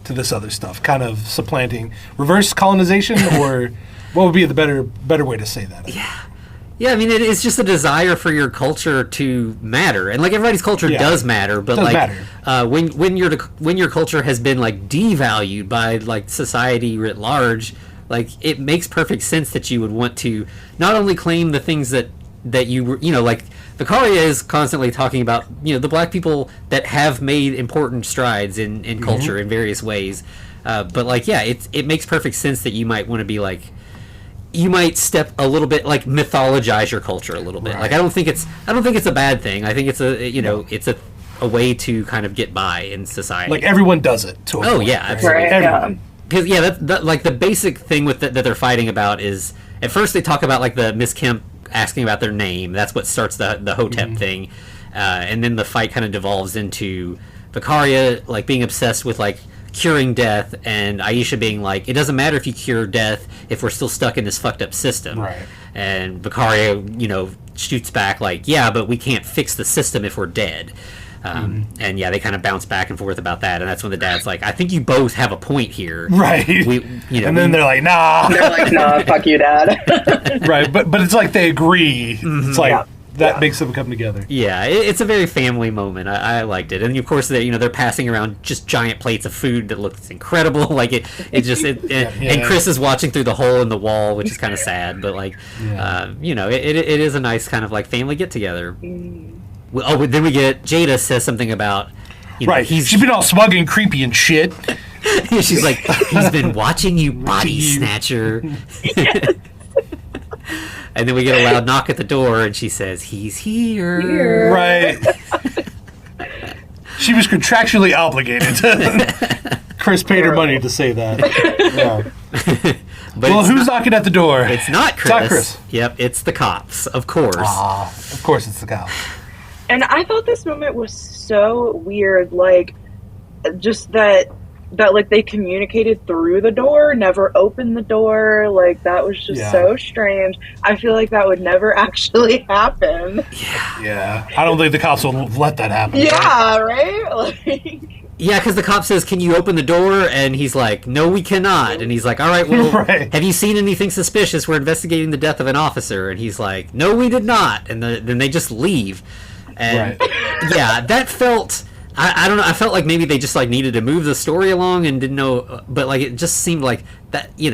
S3: to this other stuff, kind of supplanting reverse colonization, or what would be the better way to say that?
S2: Yeah, I mean, it's just a desire for your culture to matter, and like everybody's culture does matter, but when your culture has been like devalued by like society writ large, like it makes perfect sense that you would want to not only claim the things that you were, like Vicaria is constantly talking about, the black people that have made important strides in culture in various ways, but like it makes perfect sense that you might want to be like. You might step a little bit, like mythologize your culture a little bit. Right. Like I don't think it's a bad thing. I think it's it's a way to kind of get by in society.
S3: Like everyone does it. To a point,
S2: yeah, absolutely.
S4: Right,
S3: everyone.
S2: Because that like the basic thing with that they're fighting about is at first they talk about like the Miss Kemp asking about their name. That's what starts the Hotep thing, and then the fight kind of devolves into Vicaria like being obsessed with like curing death, and Aisha being like, it doesn't matter if you cure death if we're still stuck in this fucked up system.
S3: Right.
S2: And Vicaria, shoots back like, yeah, but we can't fix the system if we're dead. And they kind of bounce back and forth about that, and that's when the dad's like, I think you both have a point here.
S3: Right. And then they're like, nah.
S4: They're like, nah, fuck you, Dad.
S3: Right, but it's like they agree. It's like that makes them come together.
S2: Yeah, it's a very family moment. I liked it, and of course they're passing around just giant plates of food that looks incredible. Like and Chris is watching through the hole in the wall, which is kind of sad, but like it is a nice kind of like family get together. But then we get Jada says something about
S3: she's been all smug and creepy and shit.
S2: She's like, he's been watching you, body snatcher. And then we get a loud knock at the door, and she says, he's here.
S3: Right. She was contractually obligated. Chris paid her money to say that. Yeah. Well, who's knocking at the door?
S2: It's not Chris.
S3: It's not Chris.
S2: Yep, it's the cops, of course.
S3: Of course it's the cops.
S4: And I thought this moment was so weird, like, just that like they communicated through the door, never opened the door. Like that was just so strange. I feel like that would never actually happen.
S3: Yeah. I don't think the cops will let that happen.
S4: Yeah, right? Like,
S2: yeah, because the cop says, can you open the door? And he's like, no, we cannot. And he's like, all right, well, have you seen anything suspicious? We're investigating the death of an officer. And he's like, no, we did not. And then they just leave. And that felt... I don't know. I felt like maybe they just like needed to move the story along and didn't know, but like it just seemed like that. I mean,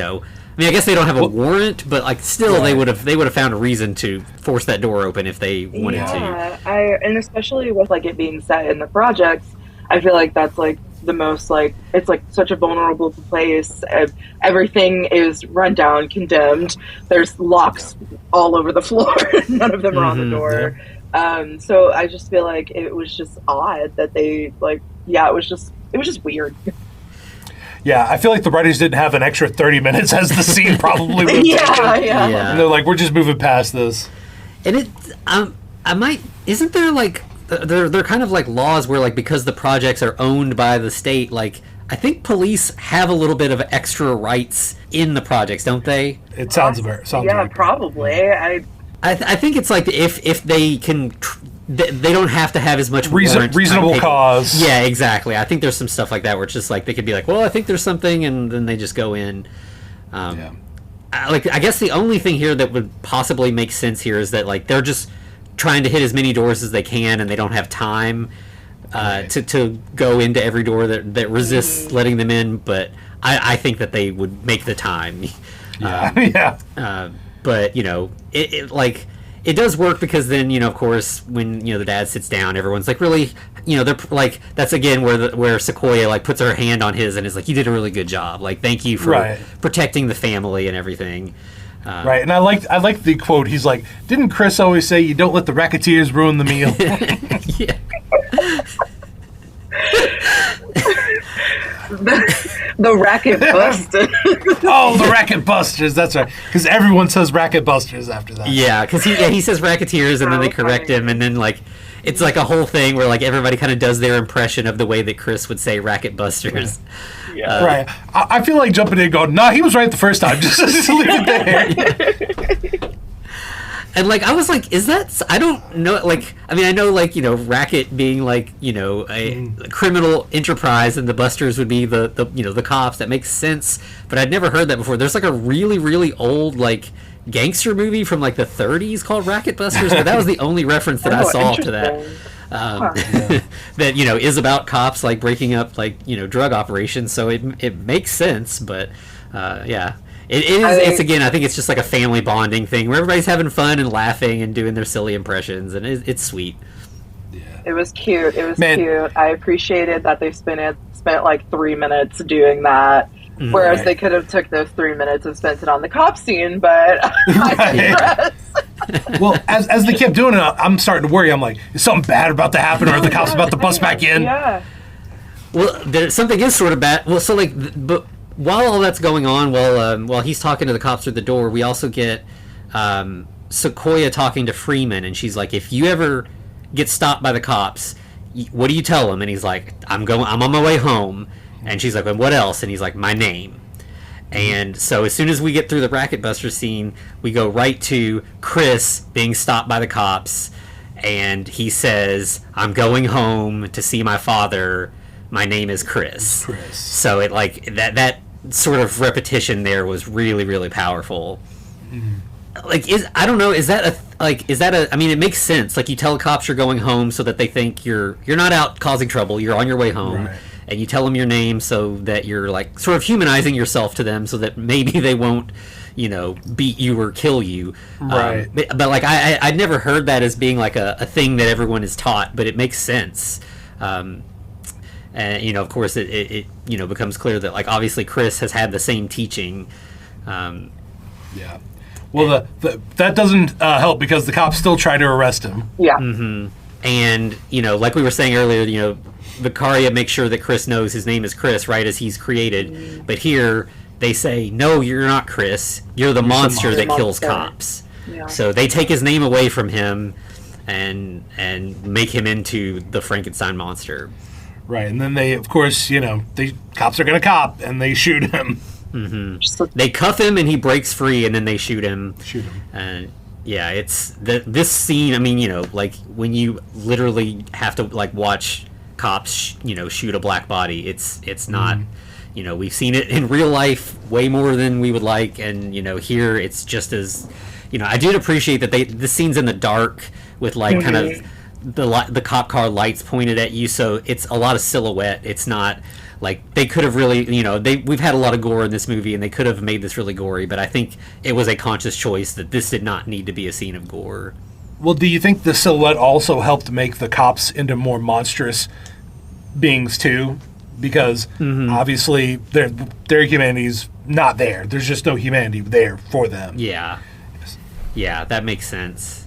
S2: I guess they don't have a warrant, but like still they would have found a reason to force that door open if they wanted to.
S4: And especially with like it being set in the projects, I feel like that's like the most like it's like such a vulnerable place. Everything is run down, condemned. There's locks all over the floor. None of them are on the door. Yeah. So I just feel like it was just odd that they like, it was just weird.
S3: Yeah, I feel like the writers didn't have an extra 30 minutes as the scene probably would have taken. And they're like, we're just moving past this.
S2: And isn't there like, they're kind of like laws where like, because the projects are owned by the state, like, I think police have a little bit of extra rights in the projects, don't they?
S3: It sounds very
S4: probably.
S2: I think it's like if they can, they don't have to have as much
S3: reasonable cause.
S2: Yeah, exactly. I think there's some stuff like that where it's just like they could be like, well, I think there's something, and then they just go in. I guess the only thing here that would possibly make sense here is that like they're just trying to hit as many doors as they can, and they don't have time to go into every door that resists letting them in. But I think that they would make the time. But it does work because then of course when the dad sits down, everyone's like really they're like, that's again where Sequoia like puts her hand on his and is like, you did a really good job, like thank you for protecting the family and everything.
S3: And I like the quote. He's like, didn't Chris always say you don't let the racketeers ruin the meal?
S2: Yeah.
S4: The Racket Busters.
S3: Oh, the Racket Busters. That's right. Because everyone says Racket Busters after that.
S2: Yeah, because he says Racketeers, and then they correct him, and then like it's like a whole thing where like everybody kind of does their impression of the way that Chris would say Racket Busters.
S3: Yeah. Right. I feel like jumping in and going, nah, he was right the first time. Just leave it there.
S2: And like I was like, is that? I don't know. Like I mean, I know like Racket being like a criminal enterprise, and the Busters would be the the cops. That makes sense. But I'd never heard that before. There's like a really old like gangster movie from like the 30s called Racket Busters, but that was the only reference that I saw to that. That is about cops like breaking up like drug operations. So it makes sense, but yeah. It's again, I think it's just like a family bonding thing where everybody's having fun and laughing and doing their silly impressions, and it's sweet.
S4: Yeah. It was cute. Cute. I appreciated that they spent like 3 minutes doing that, whereas they could have took those 3 minutes and spent it on the cop scene. But I digress.
S3: Well, as they kept doing it, I'm starting to worry. I'm like, is something bad about to happen, or are the cops about to bust back in?
S4: Yeah.
S2: Well, something is sort of bad. Well, so like, but. While all that's going on, while he's talking to the cops through the door, we also get Sequoia talking to Freeman, and she's like, "If you ever get stopped by the cops, what do you tell them?" And he's like, "I'm on my way home." And she's like, "And what else?" And he's like, "My name." And so as soon as we get through the Racket Buster scene, we go right to Chris being stopped by the cops, and he says, "I'm going home to see my father. My name is Chris." So it like that sort of repetition there was really powerful. Like I don't know, is that a I mean, it makes sense. Like you tell the cops you're going home so that they think you're not out causing trouble, you're on your way home. Right. And you tell them your name so that you're like sort of humanizing yourself to them so that maybe they won't beat you or kill you. Right. But like I'd never heard that as being like a thing that everyone is taught, but it makes sense. And of course it becomes clear that like obviously Chris has had the same teaching.
S3: Yeah. Well, that doesn't help because the cops still try to arrest him.
S4: Yeah.
S2: Mm-hmm. And like we were saying earlier, Vicaria makes sure that Chris knows his name is Chris, right, as he's created. But here they say, "No, you're not Chris. You're the monster that kills cops." Yeah. So they take his name away from him and make him into the Frankenstein monster.
S3: Right, and then they, of course, the cops are going to cop, and they shoot him.
S2: Mm-hmm. They cuff him, and he breaks free, and then they shoot him. And yeah, it's this scene. I mean, like when you literally have to like watch cops, shoot a black body. It's not. We've seen it in real life way more than we would like, and here it's just as. I did appreciate that this scene's in the dark with like kind of. The cop car lights pointed at you, so it's a lot of silhouette. It's not like they could have really, we've had a lot of gore in this movie, and they could have made this really gory, but I think it was a conscious choice that this did not need to be a scene of gore.
S3: Well, do you think the silhouette also helped make the cops into more monstrous beings too? Because obviously their humanity's not there. There's just no humanity there for them.
S2: Yeah, that makes sense.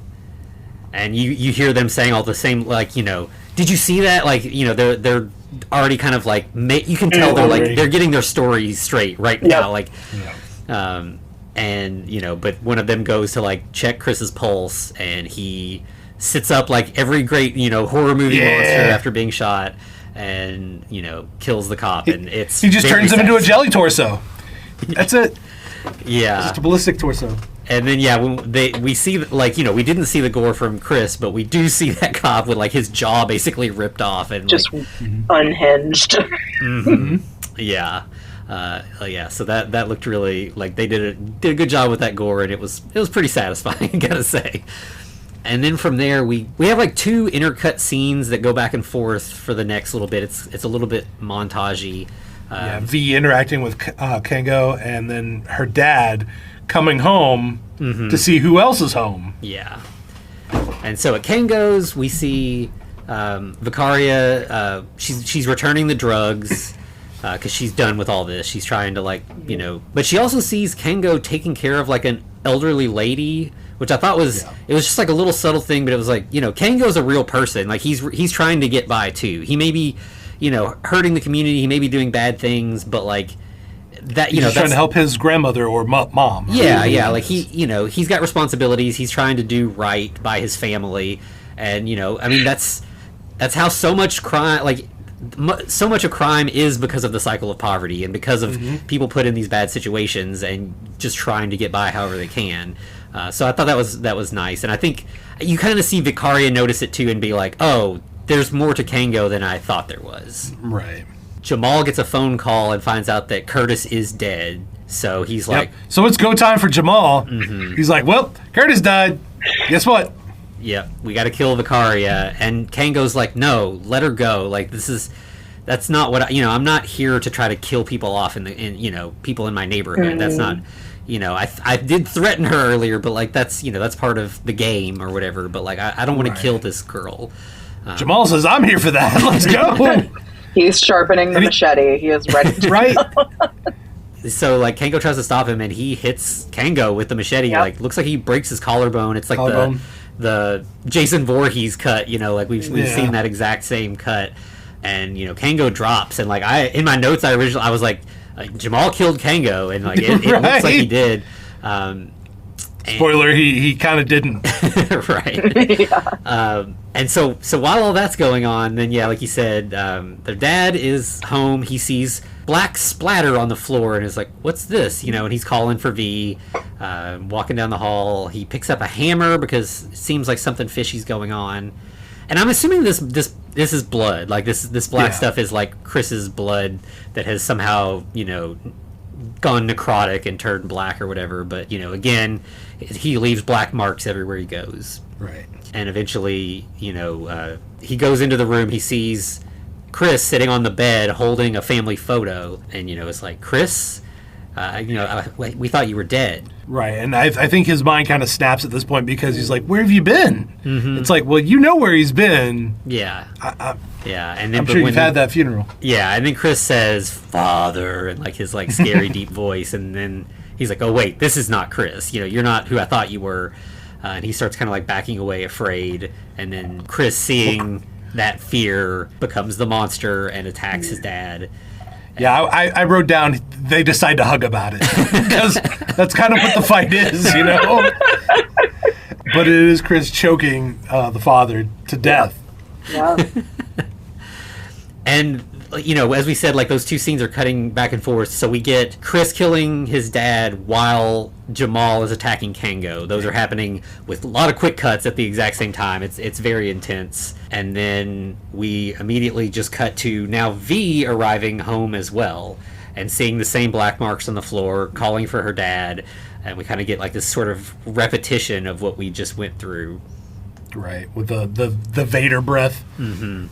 S2: And you hear them saying all the same, like, did you see that? Like, they're already kind of like, you can tell they're getting their stories straight right now. Like, and, but one of them goes to like check Chris's pulse, and he sits up like every great, horror movie monster after being shot, and, kills the cop. And he
S3: just turns him into a jelly torso. That's it.
S2: Yeah.
S3: Just a ballistic torso.
S2: And then we see like we didn't see the gore from Chris, but we do see that cop with like his jaw basically ripped off and
S4: just unhinged.
S2: Yeah, So that looked really like they did a good job with that gore, and it was pretty satisfying, I gotta say. And then from there we have like two intercut scenes that go back and forth for the next little bit. It's a little bit montagey.
S3: V interacting with Kengo, and then her dad coming home to see who else is home.
S2: Yeah. And so at Kengo's, we see Vicaria. She's returning the drugs because she's done with all this. She's trying to but she also sees Kengo taking care of like an elderly lady, which I thought was it was just like a little subtle thing, but it was like Kengo's a real person. Like he's trying to get by too. He may be hurting the community. He may be doing bad things, but like. That
S3: he's trying to help his grandmother or mom.
S2: Yeah. Like he's got responsibilities. He's trying to do right by his family, and I mean that's how so much crime, so much of crime is because of the cycle of poverty and because of people put in these bad situations and just trying to get by however they can. So I thought that was nice, and I think you kind of see Vicaria notice it too and be like, "Oh, there's more to Kango than I thought there was."
S3: Right.
S2: Jamal gets a phone call and finds out that Curtis is dead. So he's like,
S3: So it's go time for Jamal. He's like, well, Curtis died. Guess what?
S2: "Yep, we got to kill Vicaria." And Kango's like, "No, let her go. Like that's not what I'm not here to try to kill people off in people in my neighborhood. That's not." I did threaten her earlier, but like that's part of the game or whatever. But like I don't want to kill this girl.
S3: Jamal says, "I'm here for that. Let's go."
S4: He's sharpening the machete. He is ready to
S3: Right.
S2: So like Kango tries to stop him, and he hits Kango with the machete.
S4: Yep.
S2: Like looks like he breaks his collarbone. It's like
S3: Collarbone.
S2: the Jason Voorhees cut. Like we've seen that exact same cut. And Kango drops, and like in my notes I was like, Jamal killed Kango, and like it looks like he did.
S3: Spoiler: he kind of didn't.
S2: Right. And so while all that's going on, then like you said, their dad is home. He sees black splatter on the floor and is like, "What's this?" And he's calling for V. Walking down the hall, he picks up a hammer because it seems like something fishy's going on. And I'm assuming this is blood. Like this black stuff is like Chris's blood that has somehow gone necrotic and turned black or whatever. But again, he leaves black marks everywhere he goes.
S3: Right.
S2: And eventually, he goes into the room. He sees Chris sitting on the bed holding a family photo, and it's like, "Chris, we thought you were dead."
S3: Right, and I think his mind kind of snaps at this point because he's like, "Where have you been?" It's like, well, you know where he's been.
S2: Yeah. Yeah, and then
S3: I'm sure you've had that funeral.
S2: Yeah, and then Chris says, "Father," in like his like scary deep voice, and then he's like, "Oh wait, this is not Chris. You're not who I thought you were." And he starts kind of like backing away, afraid, and then Chris, seeing that fear, becomes the monster and attacks his dad.
S3: Yeah, I wrote down they decide to hug about it because that's kind of what the fight is, But it is Chris choking the father to death.
S4: Yeah.
S2: And as we said, like those two scenes are cutting back and forth. So we get Chris killing his dad while Jamal is attacking Kango. Those are happening with a lot of quick cuts at the exact same time. It's very intense. And then we immediately just cut to now V arriving home as well and seeing the same black marks on the floor, calling for her dad. And we kind of get like this sort of repetition of what we just went through.
S3: Right, with the Vader breath.
S2: Mm-hmm.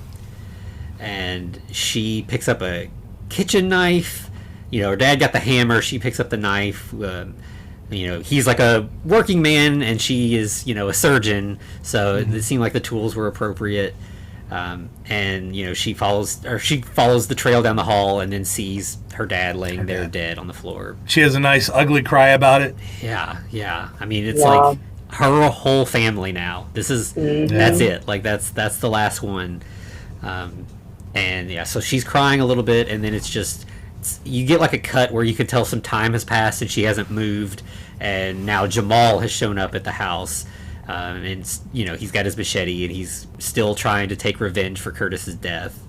S2: And she picks up a kitchen knife. Her dad got the hammer. She picks up the knife. He's like a working man, and she is, a surgeon. So it seemed like the tools were appropriate. And she follows the trail down the hall, and then sees her dad laying there dead on the floor.
S3: She has a nice ugly cry about it.
S2: Yeah. I mean, it's like her whole family now. This is that's it. Like that's the last one. And so she's crying a little bit, and then you get like a cut where you can tell some time has passed and she hasn't moved, and now Jamal has shown up at the house, and he's got his machete and he's still trying to take revenge for Curtis's death.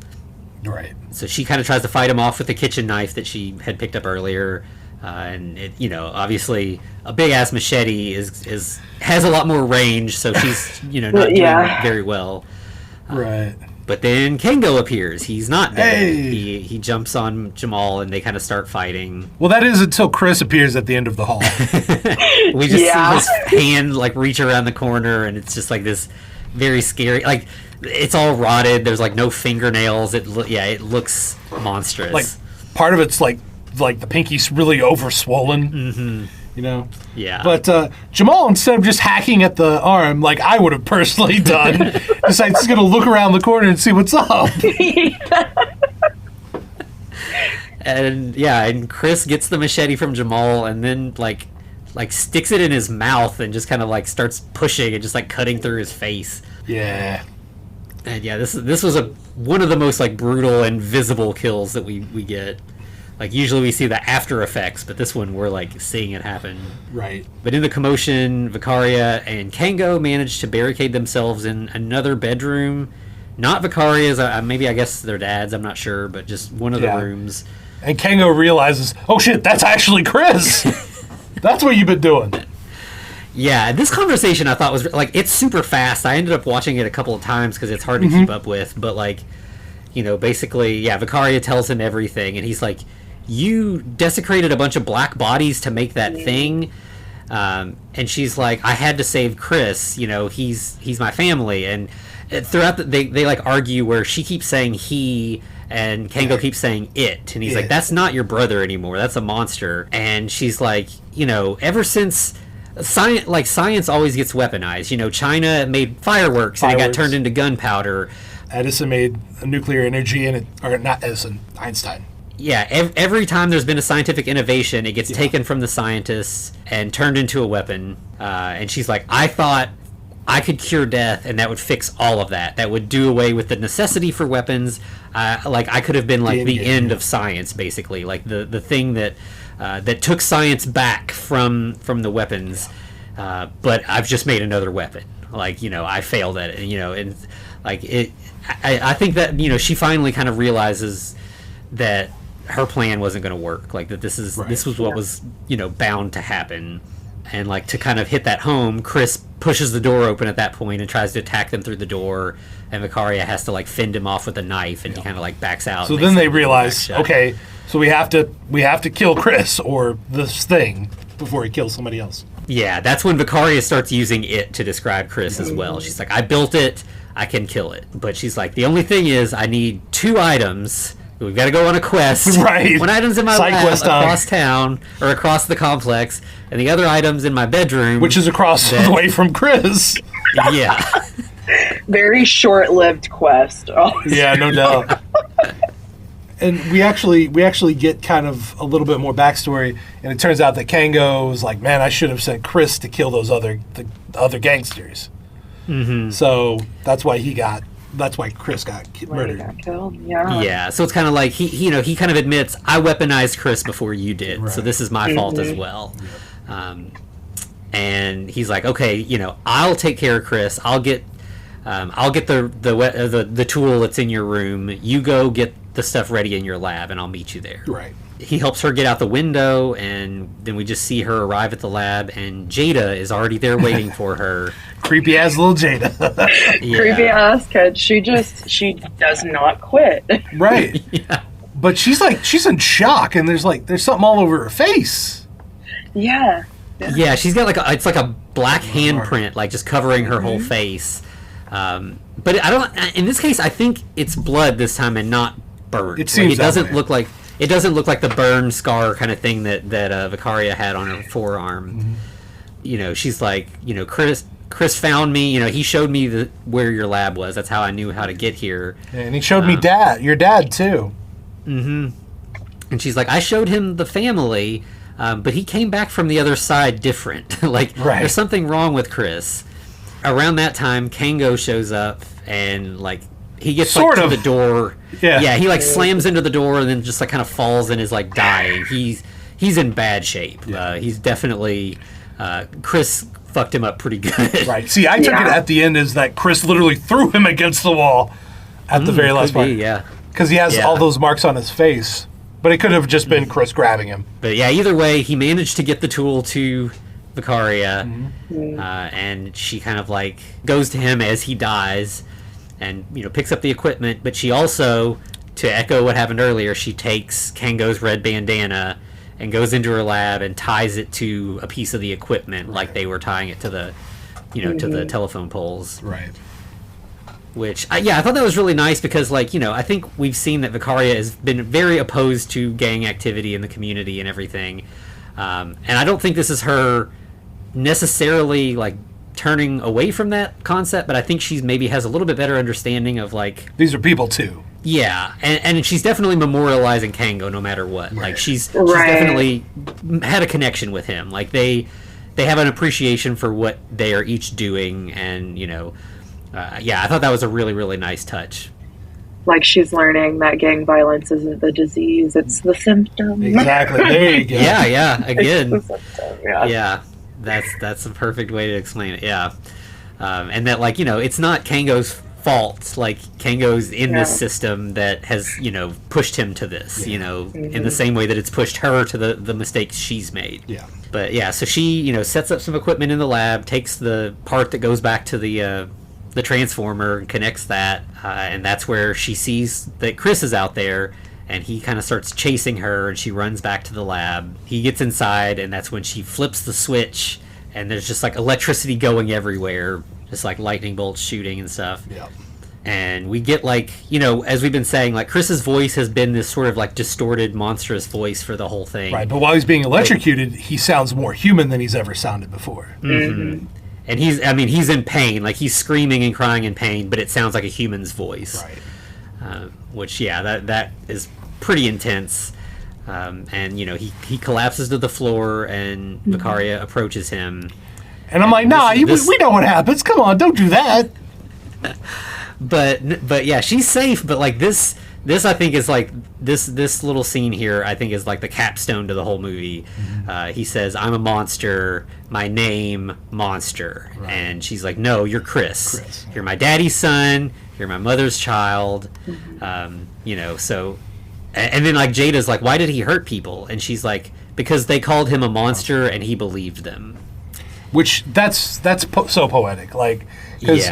S3: Right.
S2: So she kind of tries to fight him off with the kitchen knife that she had picked up earlier, and it, obviously a big ass machete has a lot more range, so she's not doing very well.
S3: Right.
S2: But then Kango appears. He's not dead.
S3: Hey.
S2: He jumps on Jamal, and they kind of start fighting.
S3: Well, that is until Chris appears at the end of the hall.
S2: We just see his hand like reach around the corner, and it's just like this very scary. Like it's all rotted. There's like no fingernails. It looks monstrous.
S3: Like part of it's like the pinky's really overswollen.
S2: Mm-hmm. Yeah.
S3: But Jamal, instead of just hacking at the arm like I would have personally done, decides he's going to look around the corner and see what's up.
S2: And Chris gets the machete from Jamal, and then like sticks it in his mouth and just kind of like starts pushing and just like cutting through his face.
S3: Yeah.
S2: And this was one of the most like brutal and visible kills that we get. Like usually we see the after effects, but this one we're like seeing it happen.
S3: Right.
S2: But in the commotion, Vicaria and Kango manage to barricade themselves in another bedroom. Not Vicaria's, maybe I guess their dad's, I'm not sure, but just one of the rooms.
S3: And Kango realizes, oh shit, that's actually Chris. That's what you've been doing.
S2: Yeah, this conversation I thought was like, it's super fast. I ended up watching it a couple of times because it's hard to keep up with. But like, basically, yeah, Vicaria tells him everything, and he's like, "You desecrated a bunch of black bodies to make that thing." And she's like, "I had to save Chris. He's my family." And throughout they like argue where she keeps saying he. And Kango keeps saying it. And he's like, "That's not your brother anymore. That's a monster." And she's like, ever since science always gets weaponized. China made fireworks and it got turned into gunpowder.
S3: Edison made nuclear energy or not Edison, Einstein.
S2: Yeah, every time there's been a scientific innovation, it gets taken from the scientists and turned into a weapon. And she's like, "I thought I could cure death, and that would fix all of that. That would do away with the necessity for weapons. I could have been like the end of science, basically, like the thing that took science back from the weapons. But I've just made another weapon. I failed at it. And like it. I think that she finally kind of realizes that her plan wasn't going to work. Like that this was what was bound to happen. And like to kind of hit that home, Chris pushes the door open at that point and tries to attack them through the door, and Vicaria has to like fend him off with a knife, and he kind of like backs out.
S3: So then they realize, okay, so we have to kill Chris or this thing before he kills somebody else.
S2: Yeah, that's when Vicaria starts using it to describe Chris as well. She's like, "I built it, I can kill it," but she's like, "The only thing is, I need 2 items. We've got to go on a quest.
S3: Right.
S2: 1 item's in my lab across town or across the complex, and the other item's in my bedroom,
S3: which is across the way from Chris."
S2: Yeah.
S4: Very short-lived quest.
S3: Yeah, no doubt. And we actually get kind of a little bit more backstory, and it turns out that Kango was like, "Man, I should have sent Chris to kill those other gangsters." Mm-hmm. So that's why Chris got murdered.
S4: Got killed. Yeah.
S2: Yeah. So it's kind of like he kind of admits, "I weaponized Chris before you did, so this is my fault as well." And he's like, "Okay, I'll take care of Chris. I'll get the tool that's in your room. You go get the stuff ready in your lab, and I'll meet you there."
S3: Right.
S2: He helps her get out the window, and then we just see her arrive at the lab, and Jada is already there waiting for her.
S3: Creepy ass little Jada.
S2: Yeah.
S4: Creepy ass kid. She does not quit.
S3: Right.
S2: Yeah.
S3: But she's in shock, and there's something all over her face.
S4: Yeah.
S2: Yeah, she's got it's like a black handprint, like just covering her whole face. But I don't. In this case, I think it's blood this time and not burn.
S3: It seems
S2: it doesn't look like the burn scar kind of thing that Vicaria had on her forearm. Mm-hmm. She's like, Chris found me. He showed me where your lab was. That's how I knew how to get here.
S3: Yeah, and he showed me your dad too.
S2: Mm-hmm. And she's like, "I showed him the family, but he came back from the other side different. There's something wrong with Chris." Around that time, Kango shows up, and he gets to the door. Yeah, he slams into the door and then just kind of falls and is dying. He's in bad shape.
S3: Yeah.
S2: He's definitely Chris fucked him up pretty good.
S3: Right. See, I took it at the end as that Chris literally threw him against the wall at the very last part.
S2: Yeah.
S3: Because he has all those marks on his face. But it could have just been Chris grabbing him.
S2: But yeah, either way, he managed to get the tool to Vicaria, and she kind of goes to him as he dies and picks up the equipment, but she also, to echo what happened earlier, she takes Kango's red bandana and goes into her lab and ties it to a piece of the equipment, like they were tying it to the to the telephone poles.
S3: Right.
S2: Which I thought that was really nice because I think we've seen that Vicaria has been very opposed to gang activity in the community and everything, and I don't think this is her necessarily turning away from that concept, but I think she's maybe has a little bit better understanding of these
S3: are people too.
S2: Yeah, and she's definitely memorializing Kango no matter what. Right. She's definitely had a connection with him. They have an appreciation for what they are each doing, and I thought that was a really, really nice touch.
S4: She's learning that gang violence isn't the disease, it's the symptom.
S3: Exactly. There you go.
S2: Yeah, again.
S4: It's the symptom,
S2: yeah. That's a perfect way to explain it. Yeah, and that it's not Kango's fault. Like, Kango's in this
S4: Yeah.
S2: system that has, pushed him to this, in the same way that it's pushed her to the mistakes she's made.
S3: Yeah.
S2: But yeah, so she, sets up some equipment in the lab, takes the part that goes back to the transformer and connects that, and that's where she sees that Chris is out there, and he kind of starts chasing her, and she runs back to the lab. He gets inside, and that's when she flips the switch, and there's just like electricity going everywhere, just like lightning bolts shooting and stuff.
S3: Yeah.
S2: And we get like, as we've been saying, like Chris's voice has been this sort of like distorted, monstrous voice for the whole thing.
S3: Right, but while he's being electrocuted, he sounds more human than he's ever sounded before.
S2: Mm-hmm. And he's in pain, like he's screaming and crying in pain, but it sounds like a human's voice.
S3: Right.
S2: Which, that is pretty intense. And, he collapses to the floor, and Vicaria approaches him.
S3: And I'm like, nah, we know what happens. Come on, don't do that.
S2: But yeah, she's safe. But like this I think is like this little scene here, I think is like the capstone to the whole movie. He says, "I'm a monster. My name, Monster." Right. And she's like, "No, you're Chris. You're my daddy's son. You're my mother's child." So, and then like Jada's like, "Why did he hurt people?" And she's like, "Because they called him a monster and he believed them."
S3: Which that's so poetic. Like, because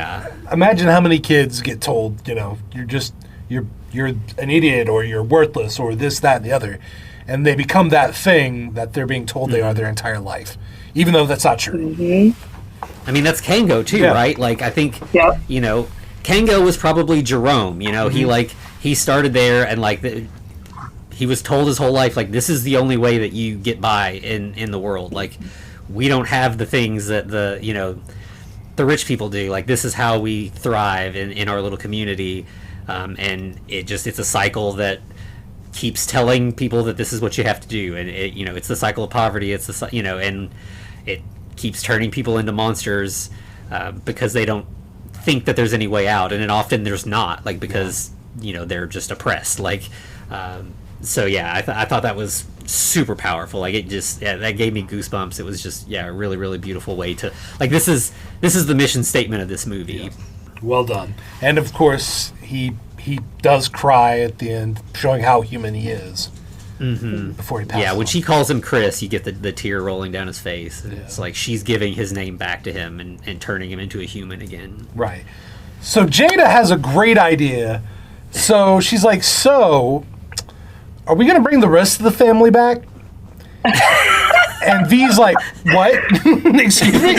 S3: imagine how many kids get told, you're an idiot, or you're worthless, or this, that, and the other, and they become that thing that they're being told they are their entire life, even though that's not true.
S4: Mm-hmm.
S2: I mean, that's Kango too, right? Like, I think, Kango was probably Jerome. He started there, and like he was told his whole life, like, this is the only way that you get by in the world. Like, we don't have the things that the rich people do. Like, this is how we thrive in our little community. And it's a cycle that keeps telling people that this is what you have to do. And it's the cycle of poverty. It's and it keeps turning people into monsters, because they don't think that there's any way out. And then often there's not, like, because, they're just oppressed. Like, so yeah, I thought that was super powerful. Like, it just, that gave me goosebumps. It was just, a really, really beautiful way to, like, this is the mission statement of this movie.
S3: Yeah. Well done. And of course, he does cry at the end, showing how human he is. Before he passes.
S2: Yeah, when she calls him Chris, you get the tear rolling down his face. It's like she's giving his name back to him and turning him into a human again.
S3: Right. So Jada has a great idea. So she's like, are we going to bring the rest of the family back? And V's like, what? Excuse me?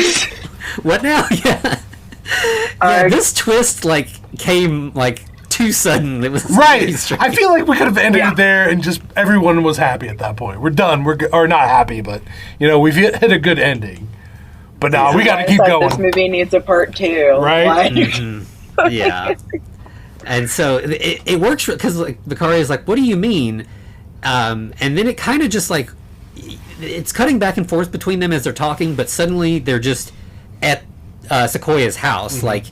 S2: What now? Yeah. This twist, like, came, like, too sudden. It was
S3: right. I feel like we could have ended it there, and just everyone was happy at that point. We're done. Or not happy, but, we've hit a good ending. But now we got to keep going.
S4: This movie needs a part 2.
S3: Right?
S4: Like.
S2: Yeah. And so it works, because, like, Vicaria's like, what do you mean? And then it kind of just, like, it's cutting back and forth between them as they're talking, but suddenly they're just at Sequoia's house. Like,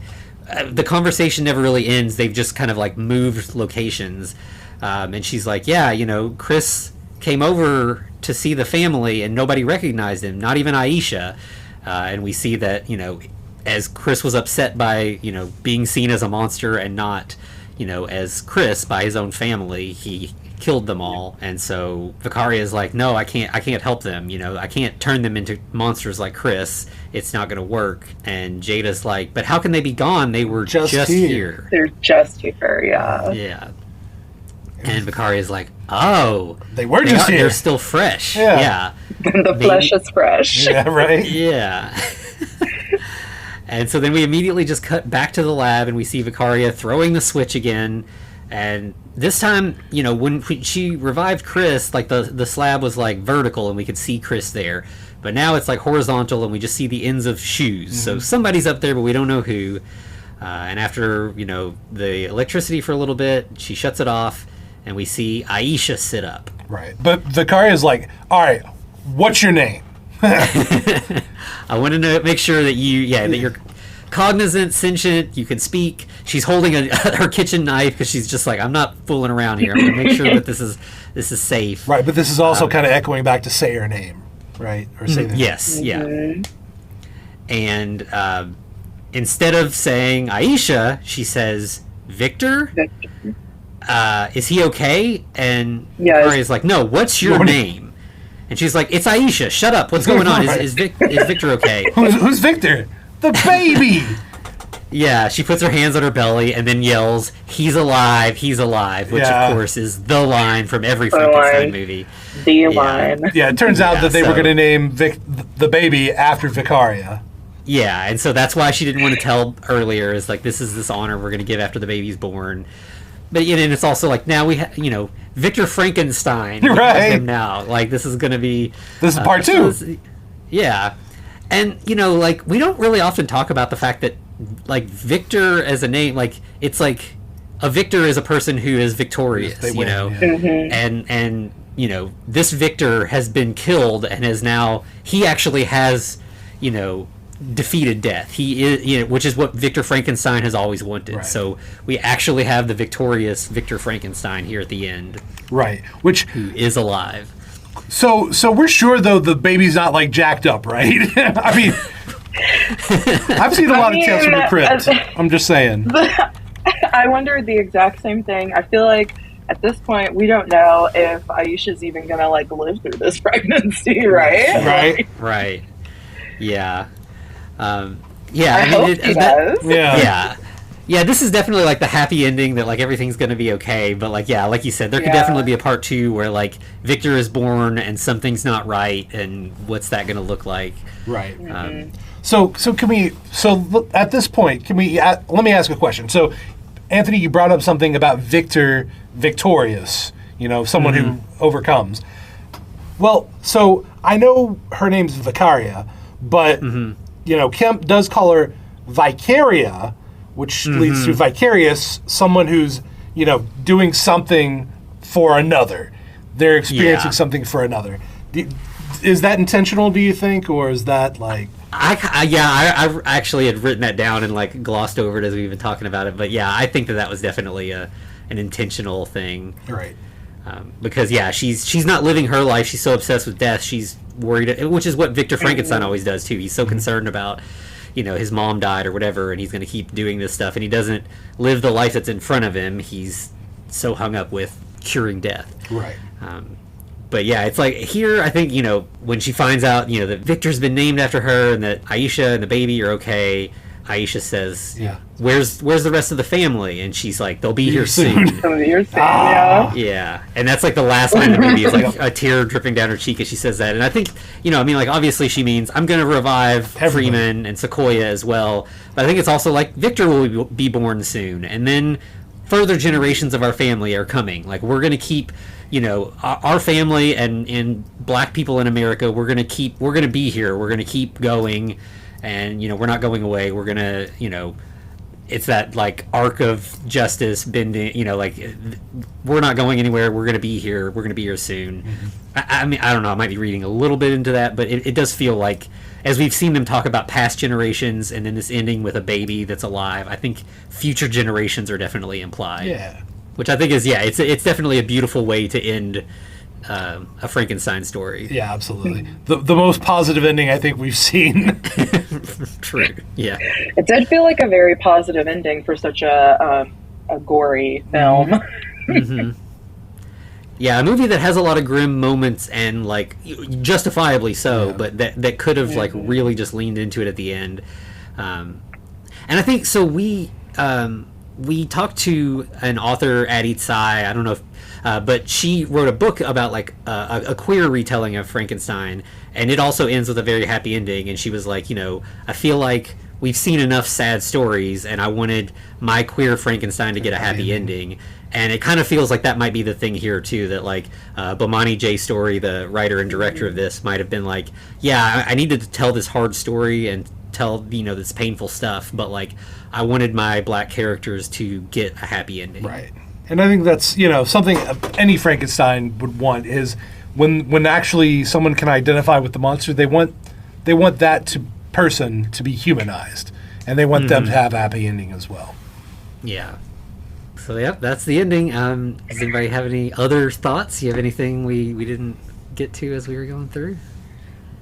S2: the conversation never really ends. They've just kind of, like, moved locations. And she's like, Chris came over to see the family and nobody recognized him, not even Aisha. And we see that, as Chris was upset by, being seen as a monster and not, as Chris by his own family, he killed them all. And so Vicaria is like, no, I can't help them. I can't turn them into monsters like Chris. It's not going to work. And Jada's like, but how can they be gone? They were just here.
S4: They're just here, yeah.
S2: Yeah. And Vicaria's like, oh,
S3: they were just here.
S2: They're still fresh. Yeah.
S4: The flesh is fresh.
S3: Yeah, right?
S2: Yeah. And so then we immediately just cut back to the lab, and we see Vicaria throwing the switch again. And this time, when she revived Chris, like, the slab was, like, vertical, and we could see Chris there. But now it's, like, horizontal, and we just see the ends of shoes. So somebody's up there, but we don't know who. And after, the electricity for a little bit, she shuts it off, and we see Aisha sit up.
S3: Right. But Vicaria's like, all right, what's your name?
S2: I want to make sure that that you're cognizant, sentient, you can speak. She's holding her kitchen knife because she's just like, I'm not fooling around here. I'm going to make sure that this is safe.
S3: Right, but this is also kind of echoing back to say her name, right? Or say the
S2: yes,
S3: name.
S2: yeah. And instead of saying Aisha, she says Victor. Is he okay? And Victoria's like, no, what's your name? And she's like, it's Aisha. Shut up. What's going on? Is Victor okay?
S3: Who's Victor? The baby.
S2: Yeah, she puts her hands on her belly and then yells, he's alive, which of course is the line from every Frankenstein movie.
S4: The line.
S3: Yeah, it turns out that they were going to name the baby after Vicaria.
S2: Yeah, and so that's why she didn't want to tell earlier, is like, this is this honor we're going to give after the baby's born. But and it's also like, now we have, Victor Frankenstein.
S3: Right.
S2: Him now. Like, this is going to be...
S3: This is part 2.
S2: Yeah. And, like, we don't really often talk about the fact that, like, Victor as a name, like, it's like a victor is a person who is victorious,
S3: win, yeah.
S4: Mm-hmm.
S2: And this Victor has been killed and has now, he actually has, defeated death. He is, which is what Victor Frankenstein has always wanted.
S3: Right.
S2: So we actually have the victorious Victor Frankenstein here at the end.
S3: Right.
S2: Who is alive.
S3: So we're sure, though, the baby's not, like, jacked up, right? I mean... I've seen a lot of Tales from the Crypt. I'm just saying.
S4: I wondered the exact same thing. I feel like at this point we don't know if Aisha's even gonna like live through this pregnancy, right?
S2: Right. Yeah.
S4: I hope she does.
S2: Yeah, this is definitely like the happy ending that like everything's going to be okay, but like like you said, there could definitely be a part 2 where like Victor is born and something's not right, and what's that going to look like?
S3: Right. So can we? So at this point, can we? Let me ask a question. So, Anthony, you brought up something about Victor victorious. Someone who overcomes. Well, so I know her name's Vicaria, but Kemp does call her Vicaria, which leads to vicarious, someone who's, doing something for another. They're experiencing something for another. Is that intentional, do you think, or is that like...
S2: I actually had written that down and like glossed over it as we've been talking about it, but I think that was definitely an intentional thing.
S3: Right.
S2: Because she's not living her life. She's so obsessed with death. She's worried, which is what Victor Frankenstein always does too. He's so concerned about, his mom died or whatever, and he's going to keep doing this stuff, and he doesn't live the life that's in front of him. He's so hung up with curing death.
S3: Right.
S2: But it's like here, I think, when she finds out, that Victor's been named after her and that Aisha and the baby are okay, Aisha says, where's the rest of the family? And she's like, they'll be here soon. Yeah. And that's like the last line of the movie is like a tear dripping down her cheek as she says that. And I think, like obviously she means I'm going to revive Freeman and Sequoia as well. But I think it's also like Victor will be born soon. And then further generations of our family are coming. Like we're going to keep... our family and black people in America, we're going to be here. We're going to keep going, and, we're not going away. We're going to, it's that, like, arc of justice bending, like, we're not going anywhere. We're going to be here. We're going to be here soon. I mean, I don't know. I might be reading a little bit into that, but it does feel like, as we've seen them talk about past generations and then this ending with a baby that's alive, I think future generations are definitely implied.
S3: Yeah.
S2: Which I think is, it's definitely a beautiful way to end a Frankenstein story.
S3: Yeah, absolutely. The most positive ending I think we've seen.
S2: True, yeah.
S4: It did feel like a very positive ending for such a gory film.
S2: Yeah, a movie that has a lot of grim moments and, like, justifiably so, but that could have, like, really just leaned into it at the end. And I think, so we talked to an author, Addie Tsai, I don't know if, but she wrote a book about like a queer retelling of Frankenstein, and it also ends with a very happy ending, and she was like, I feel like we've seen enough sad stories, and I wanted my queer Frankenstein to get a happy ending. And it kind of feels like that might be the thing here too, that like Bomani J. Story, the writer and director of this, might have been like, I needed to tell this hard story and tell this painful stuff, but like I wanted my black characters to get a happy ending.
S3: Right. And I think that's something any Frankenstein would want, is when actually someone can identify with the monster, they want that person to be humanized, and they want them to have a happy ending as well.
S2: Yeah. So that's the ending. Does anybody have any other thoughts? You have anything we didn't get to as we were going through?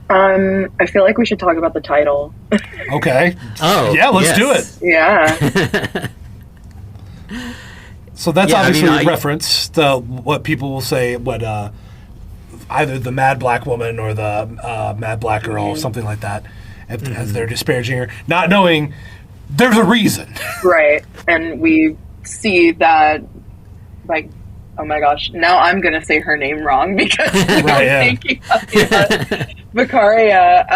S4: I feel like we should talk about the title.
S3: Okay.
S2: Oh,
S3: yeah, let's do it.
S4: Yeah.
S3: So that's
S2: Yeah, I
S3: obviously
S2: mean,
S3: a reference to what people will say, either the mad black woman or the mad black girl, something like that, as they're disparaging her, not knowing there's a reason.
S4: Right. And we see that, like, oh my gosh, now I'm going to say her name wrong because I'm thinking of Vicaria,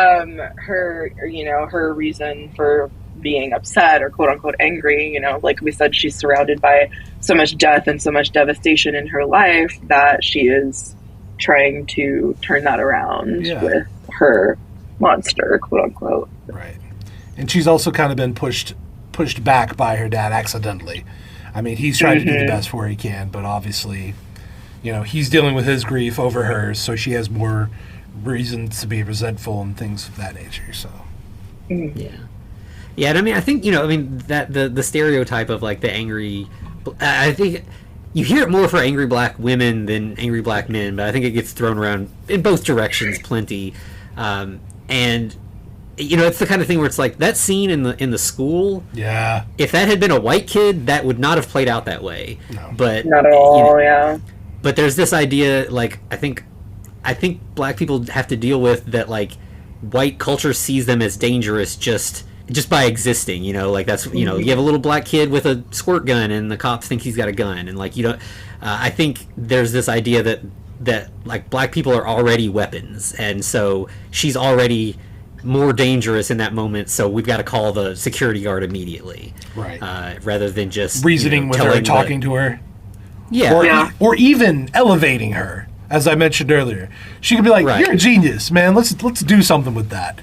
S4: her reason for being upset or quote unquote angry, like we said, she's surrounded by so much death and so much devastation in her life that she is trying to turn that around with her monster, quote unquote.
S3: Right. And she's also kind of been pushed back by her dad accidentally. I mean, he's trying to do the best for her he can, but obviously, he's dealing with his grief over hers, so she has more reasons to be resentful and things of that nature. So,
S2: yeah, and I mean, I think that the stereotype of like the angry, I think you hear it more for angry black women than angry black men, but I think it gets thrown around in both directions plenty, and. It's the kind of thing where it's like that scene in the school. Yeah. If that had been a white kid, that would not have played out that way. No. But
S4: not at all. Yeah.
S2: But there's this idea, like I think black people have to deal with that. Like white culture sees them as dangerous just by existing. Like that's you have a little black kid with a squirt gun, and the cops think he's got a gun, and like I think there's this idea that like black people are already weapons, and so she's already more dangerous in that moment, so we've got to call the security guard immediately,
S3: right?
S2: Rather than just
S3: reasoning with her, talking to her, or even elevating her. As I mentioned earlier, she could be like, "You're a genius, man. Let's do something with that,"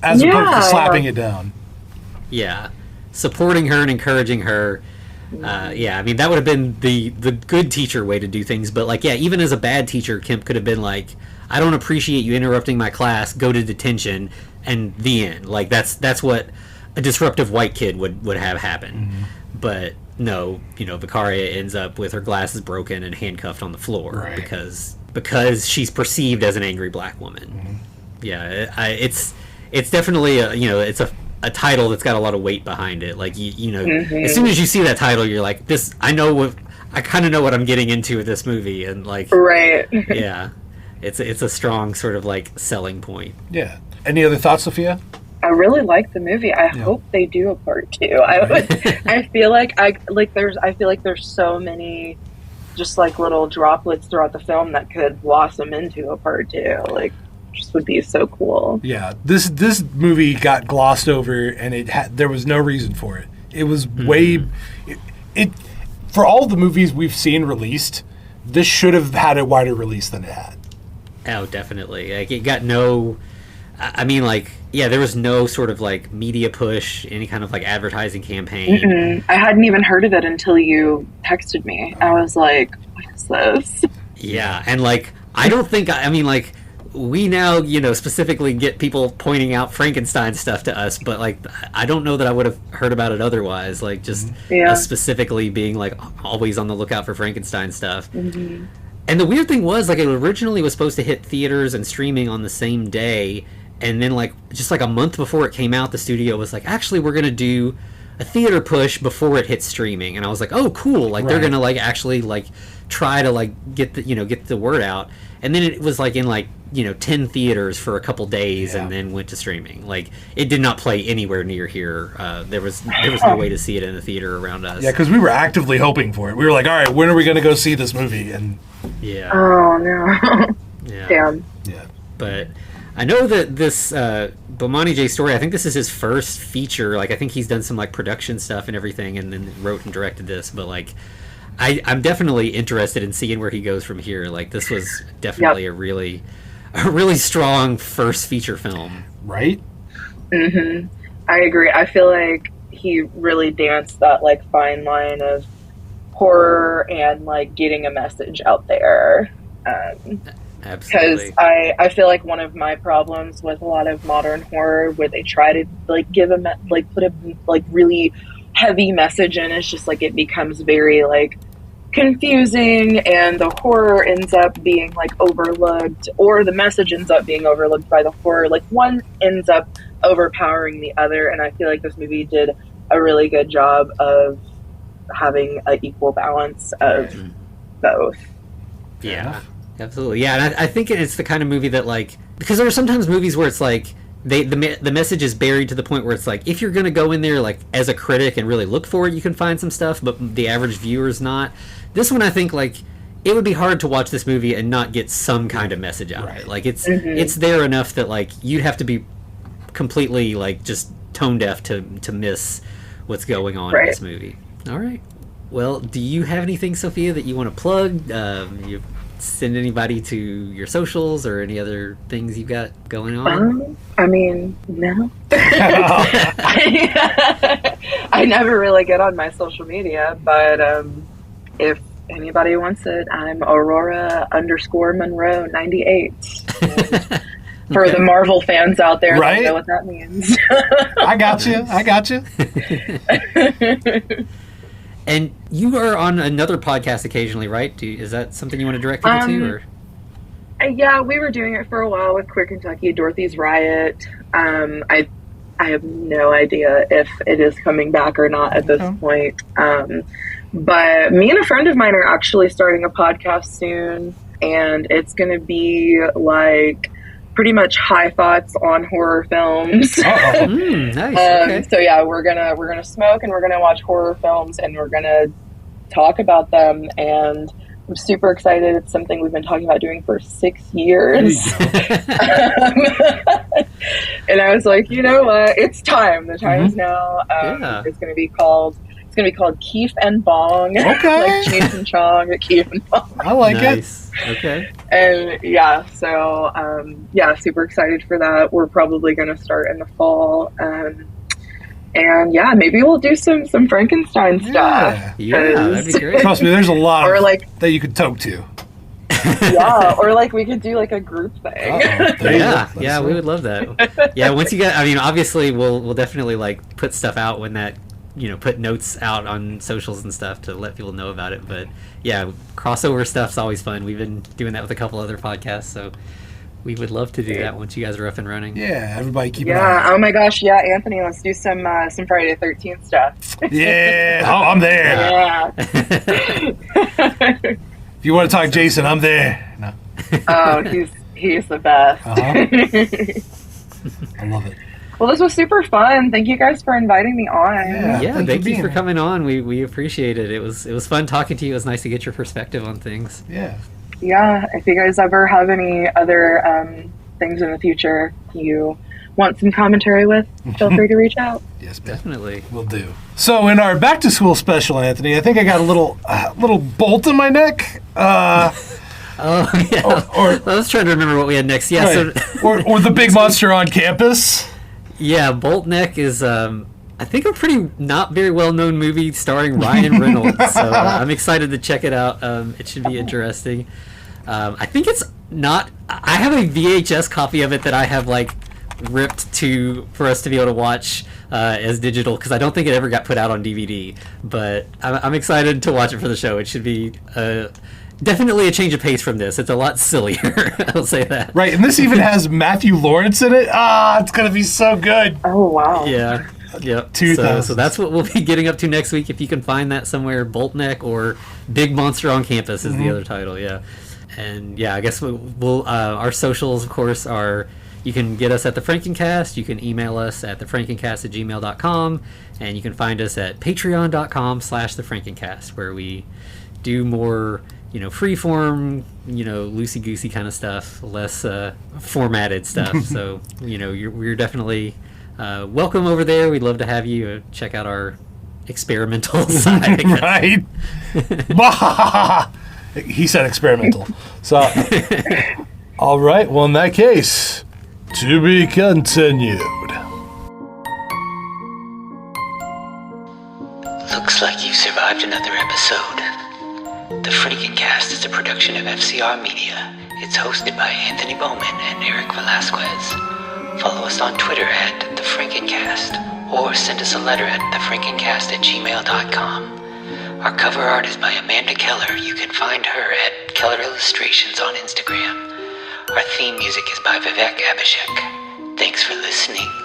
S3: as opposed to slapping it down.
S2: Yeah, supporting her and encouraging her. I mean, that would have been the good teacher way to do things. But like, even as a bad teacher, Kemp could have been like, "I don't appreciate you interrupting my class. Go to detention." And the end. Like that's what a disruptive white kid would have happen. Mm-hmm. But no, Vicaria ends up with her glasses broken and handcuffed on the floor because she's perceived as an angry black woman. Mm-hmm. Yeah, it's definitely it's a title that's got a lot of weight behind it. Like as soon as you see that title, you're like, this. I kind of know what I'm getting into with this movie, and like yeah, it's a strong sort of like selling point.
S3: Yeah. Any other thoughts, Sophia?
S4: I really like the movie. I hope they do a part 2. I feel like there's so many just like little droplets throughout the film that could blossom into a part 2. Like, just would be so cool.
S3: Yeah, this movie got glossed over, and there was no reason for it. It was way for all the movies we've seen released, this should have had a wider release than it had.
S2: Oh, definitely. Like, it got no. I mean, like, there was no sort of, like, media push, any kind of, like, advertising campaign.
S4: Mm-mm. I hadn't even heard of it until you texted me. I was like, what is this?
S2: Yeah, and, like, I don't think, I mean, like, we now, specifically get people pointing out Frankenstein stuff to us, but, like, I don't know that I would have heard about it otherwise, like, just us specifically being, like, always on the lookout for Frankenstein stuff. Mm-hmm. And the weird thing was, like, it originally was supposed to hit theaters and streaming on the same day. And then, like, just like a month before it came out, the studio was like, actually, we're going to do a theater push before it hits streaming. And I was like, oh, cool. Like, they're going to, like, actually, like, try to, like, get the word out. And then it was, like, in, like, 10 theaters for a couple days and then went to streaming. Like, it did not play anywhere near here. There was no way to see it in the theater around us.
S3: Yeah, because we were actively hoping for it. We were like, all right, when are we going to go see this movie? And
S4: oh, no. Damn.
S3: Yeah.
S2: But I know that this Bomani J. Story, I think this is his first feature. Like, I think he's done some, like, production stuff and everything, and then wrote and directed this. But, like, I'm definitely interested in seeing where he goes from here. Like, this was definitely a really strong first feature film.
S3: Right?
S4: Mm-hmm. I agree. I feel like he really danced that, like, fine line of horror and, like, getting a message out there.
S2: Absolutely.
S4: Because I feel like one of my problems with a lot of modern horror, where they try to, like, put a, like, really heavy message in, is just, like, it becomes very, like, confusing, and the horror ends up being like overlooked, or the message ends up being overlooked by the horror. Like one ends up overpowering the other, and I feel like this movie did a really good job of having an equal balance of both.
S2: Yeah, absolutely. Yeah, and I think it's the kind of movie that, like, because there are sometimes movies where it's like the message is buried to the point where it's like, if you're going to go in there like as a critic and really look for it, you can find some stuff, but the average viewer is not. This one, I think, like, it would be hard to watch this movie and not get some kind of message out of it. Like, it's there enough that, like, you'd have to be completely, like, just tone deaf to miss what's going on in this movie. All right. Well, do you have anything, Sophia, that you want to plug? You send anybody to your socials or any other things you've got going on?
S4: I mean, no. I never really get on my social media, but if anybody wants it, I'm Aurora_Monroe98. For the Marvel fans out there,
S3: right?
S4: They know what that means.
S3: I got you.
S2: And you are on another podcast occasionally, right? Is that something you want to direct people to? Or?
S4: Yeah, we were doing it for a while with Queer Kentucky, Dorothy's Riot. I have no idea if it is coming back or not at this point. But me and a friend of mine are actually starting a podcast soon, and it's going to be like pretty much high thoughts on horror films.
S2: Nice. Okay.
S4: So yeah, we're gonna smoke and we're gonna watch horror films and we're gonna talk about them, and I'm super excited. It's something we've been talking about doing for 6 years. And I was like, you know what? It's time. The time is now. It's gonna be called Keef and Bong.
S3: Okay.
S4: Like Cheech and Chong, but Keef and Bong.
S3: I like it.
S2: Okay.
S4: And yeah, so super excited for that. We're probably going to start in the fall. And yeah, maybe we'll do some Frankenstein stuff.
S2: Yeah, that'd be great.
S3: Trust me, there's a lot
S4: or like,
S3: that you could talk to.
S4: Yeah, or like we could do like a group thing.
S2: Yeah, we would love that. Yeah, once you get, I mean, obviously we'll definitely like put stuff out when that, put notes out on socials and stuff to let people know about it. But yeah, crossover stuff's always fun. We've been doing that with a couple other podcasts, so we would love to do that once you guys are up and running.
S3: Yeah, everybody keep an eye.
S4: Yeah, oh my gosh, yeah, Anthony, let's do some Friday the 13th stuff.
S3: Yeah, I'm there.
S4: Yeah.
S3: If you want to talk Jason, I'm there. No.
S4: Oh, he's the best.
S3: I love it.
S4: Well, this was super fun. Thank you guys for inviting me on.
S2: Yeah, thank you for coming on. We appreciate it. It was fun talking to you. It was nice to get your perspective on things.
S3: Yeah.
S4: Yeah, if you guys ever have any other things in the future you want some commentary with, feel free to reach out.
S3: Yes,
S2: definitely.
S3: Will do. So in our back to school special, Anthony, I think I got a little bolt in my neck.
S2: Oh yeah. I was trying to remember what we had next. Yeah.
S3: Right. So or the big monster on campus.
S2: Yeah, Bolt Neck is, I think, a pretty not very well-known movie starring Ryan Reynolds. So I'm excited to check it out. It should be interesting. I think it's not. I have a VHS copy of it that I have like ripped for us to be able to watch as digital, because I don't think it ever got put out on DVD. But I'm excited to watch it for the show. It should be. Definitely a change of pace from this. It's a lot sillier. I'll say that.
S3: Right, and this even has Matthew Lawrence in it. It's going to be so good.
S4: Oh, wow.
S2: Yeah. Yep. So that's what we'll be getting up to next week. If you can find that somewhere, Bolt Neck or Big Monster on Campus is the other title. Yeah. And yeah, I guess we'll our socials, of course, are, you can get us at The Frankencast. You can email us at thefrankencast@gmail.com. And you can find us at patreon.com/thefrankencast, where we do more freeform, loosey-goosey kind of stuff, less formatted stuff. So, we're definitely welcome over there. We'd love to have you check out our experimental side.
S3: Right. He said experimental. So, all right. Well, in that case, to be continued.
S1: Looks like you've survived another episode. The Frankencast is a production of FCR Media. It's hosted by Anthony Bowman and Eric Velasquez. Follow us on Twitter at The Frankencast, or send us a letter at thefrankencast@gmail.com. Our cover art is by Amanda Keller. You can find her at Keller Illustrations on Instagram. Our theme music is by Vivek Abhishek. Thanks for listening.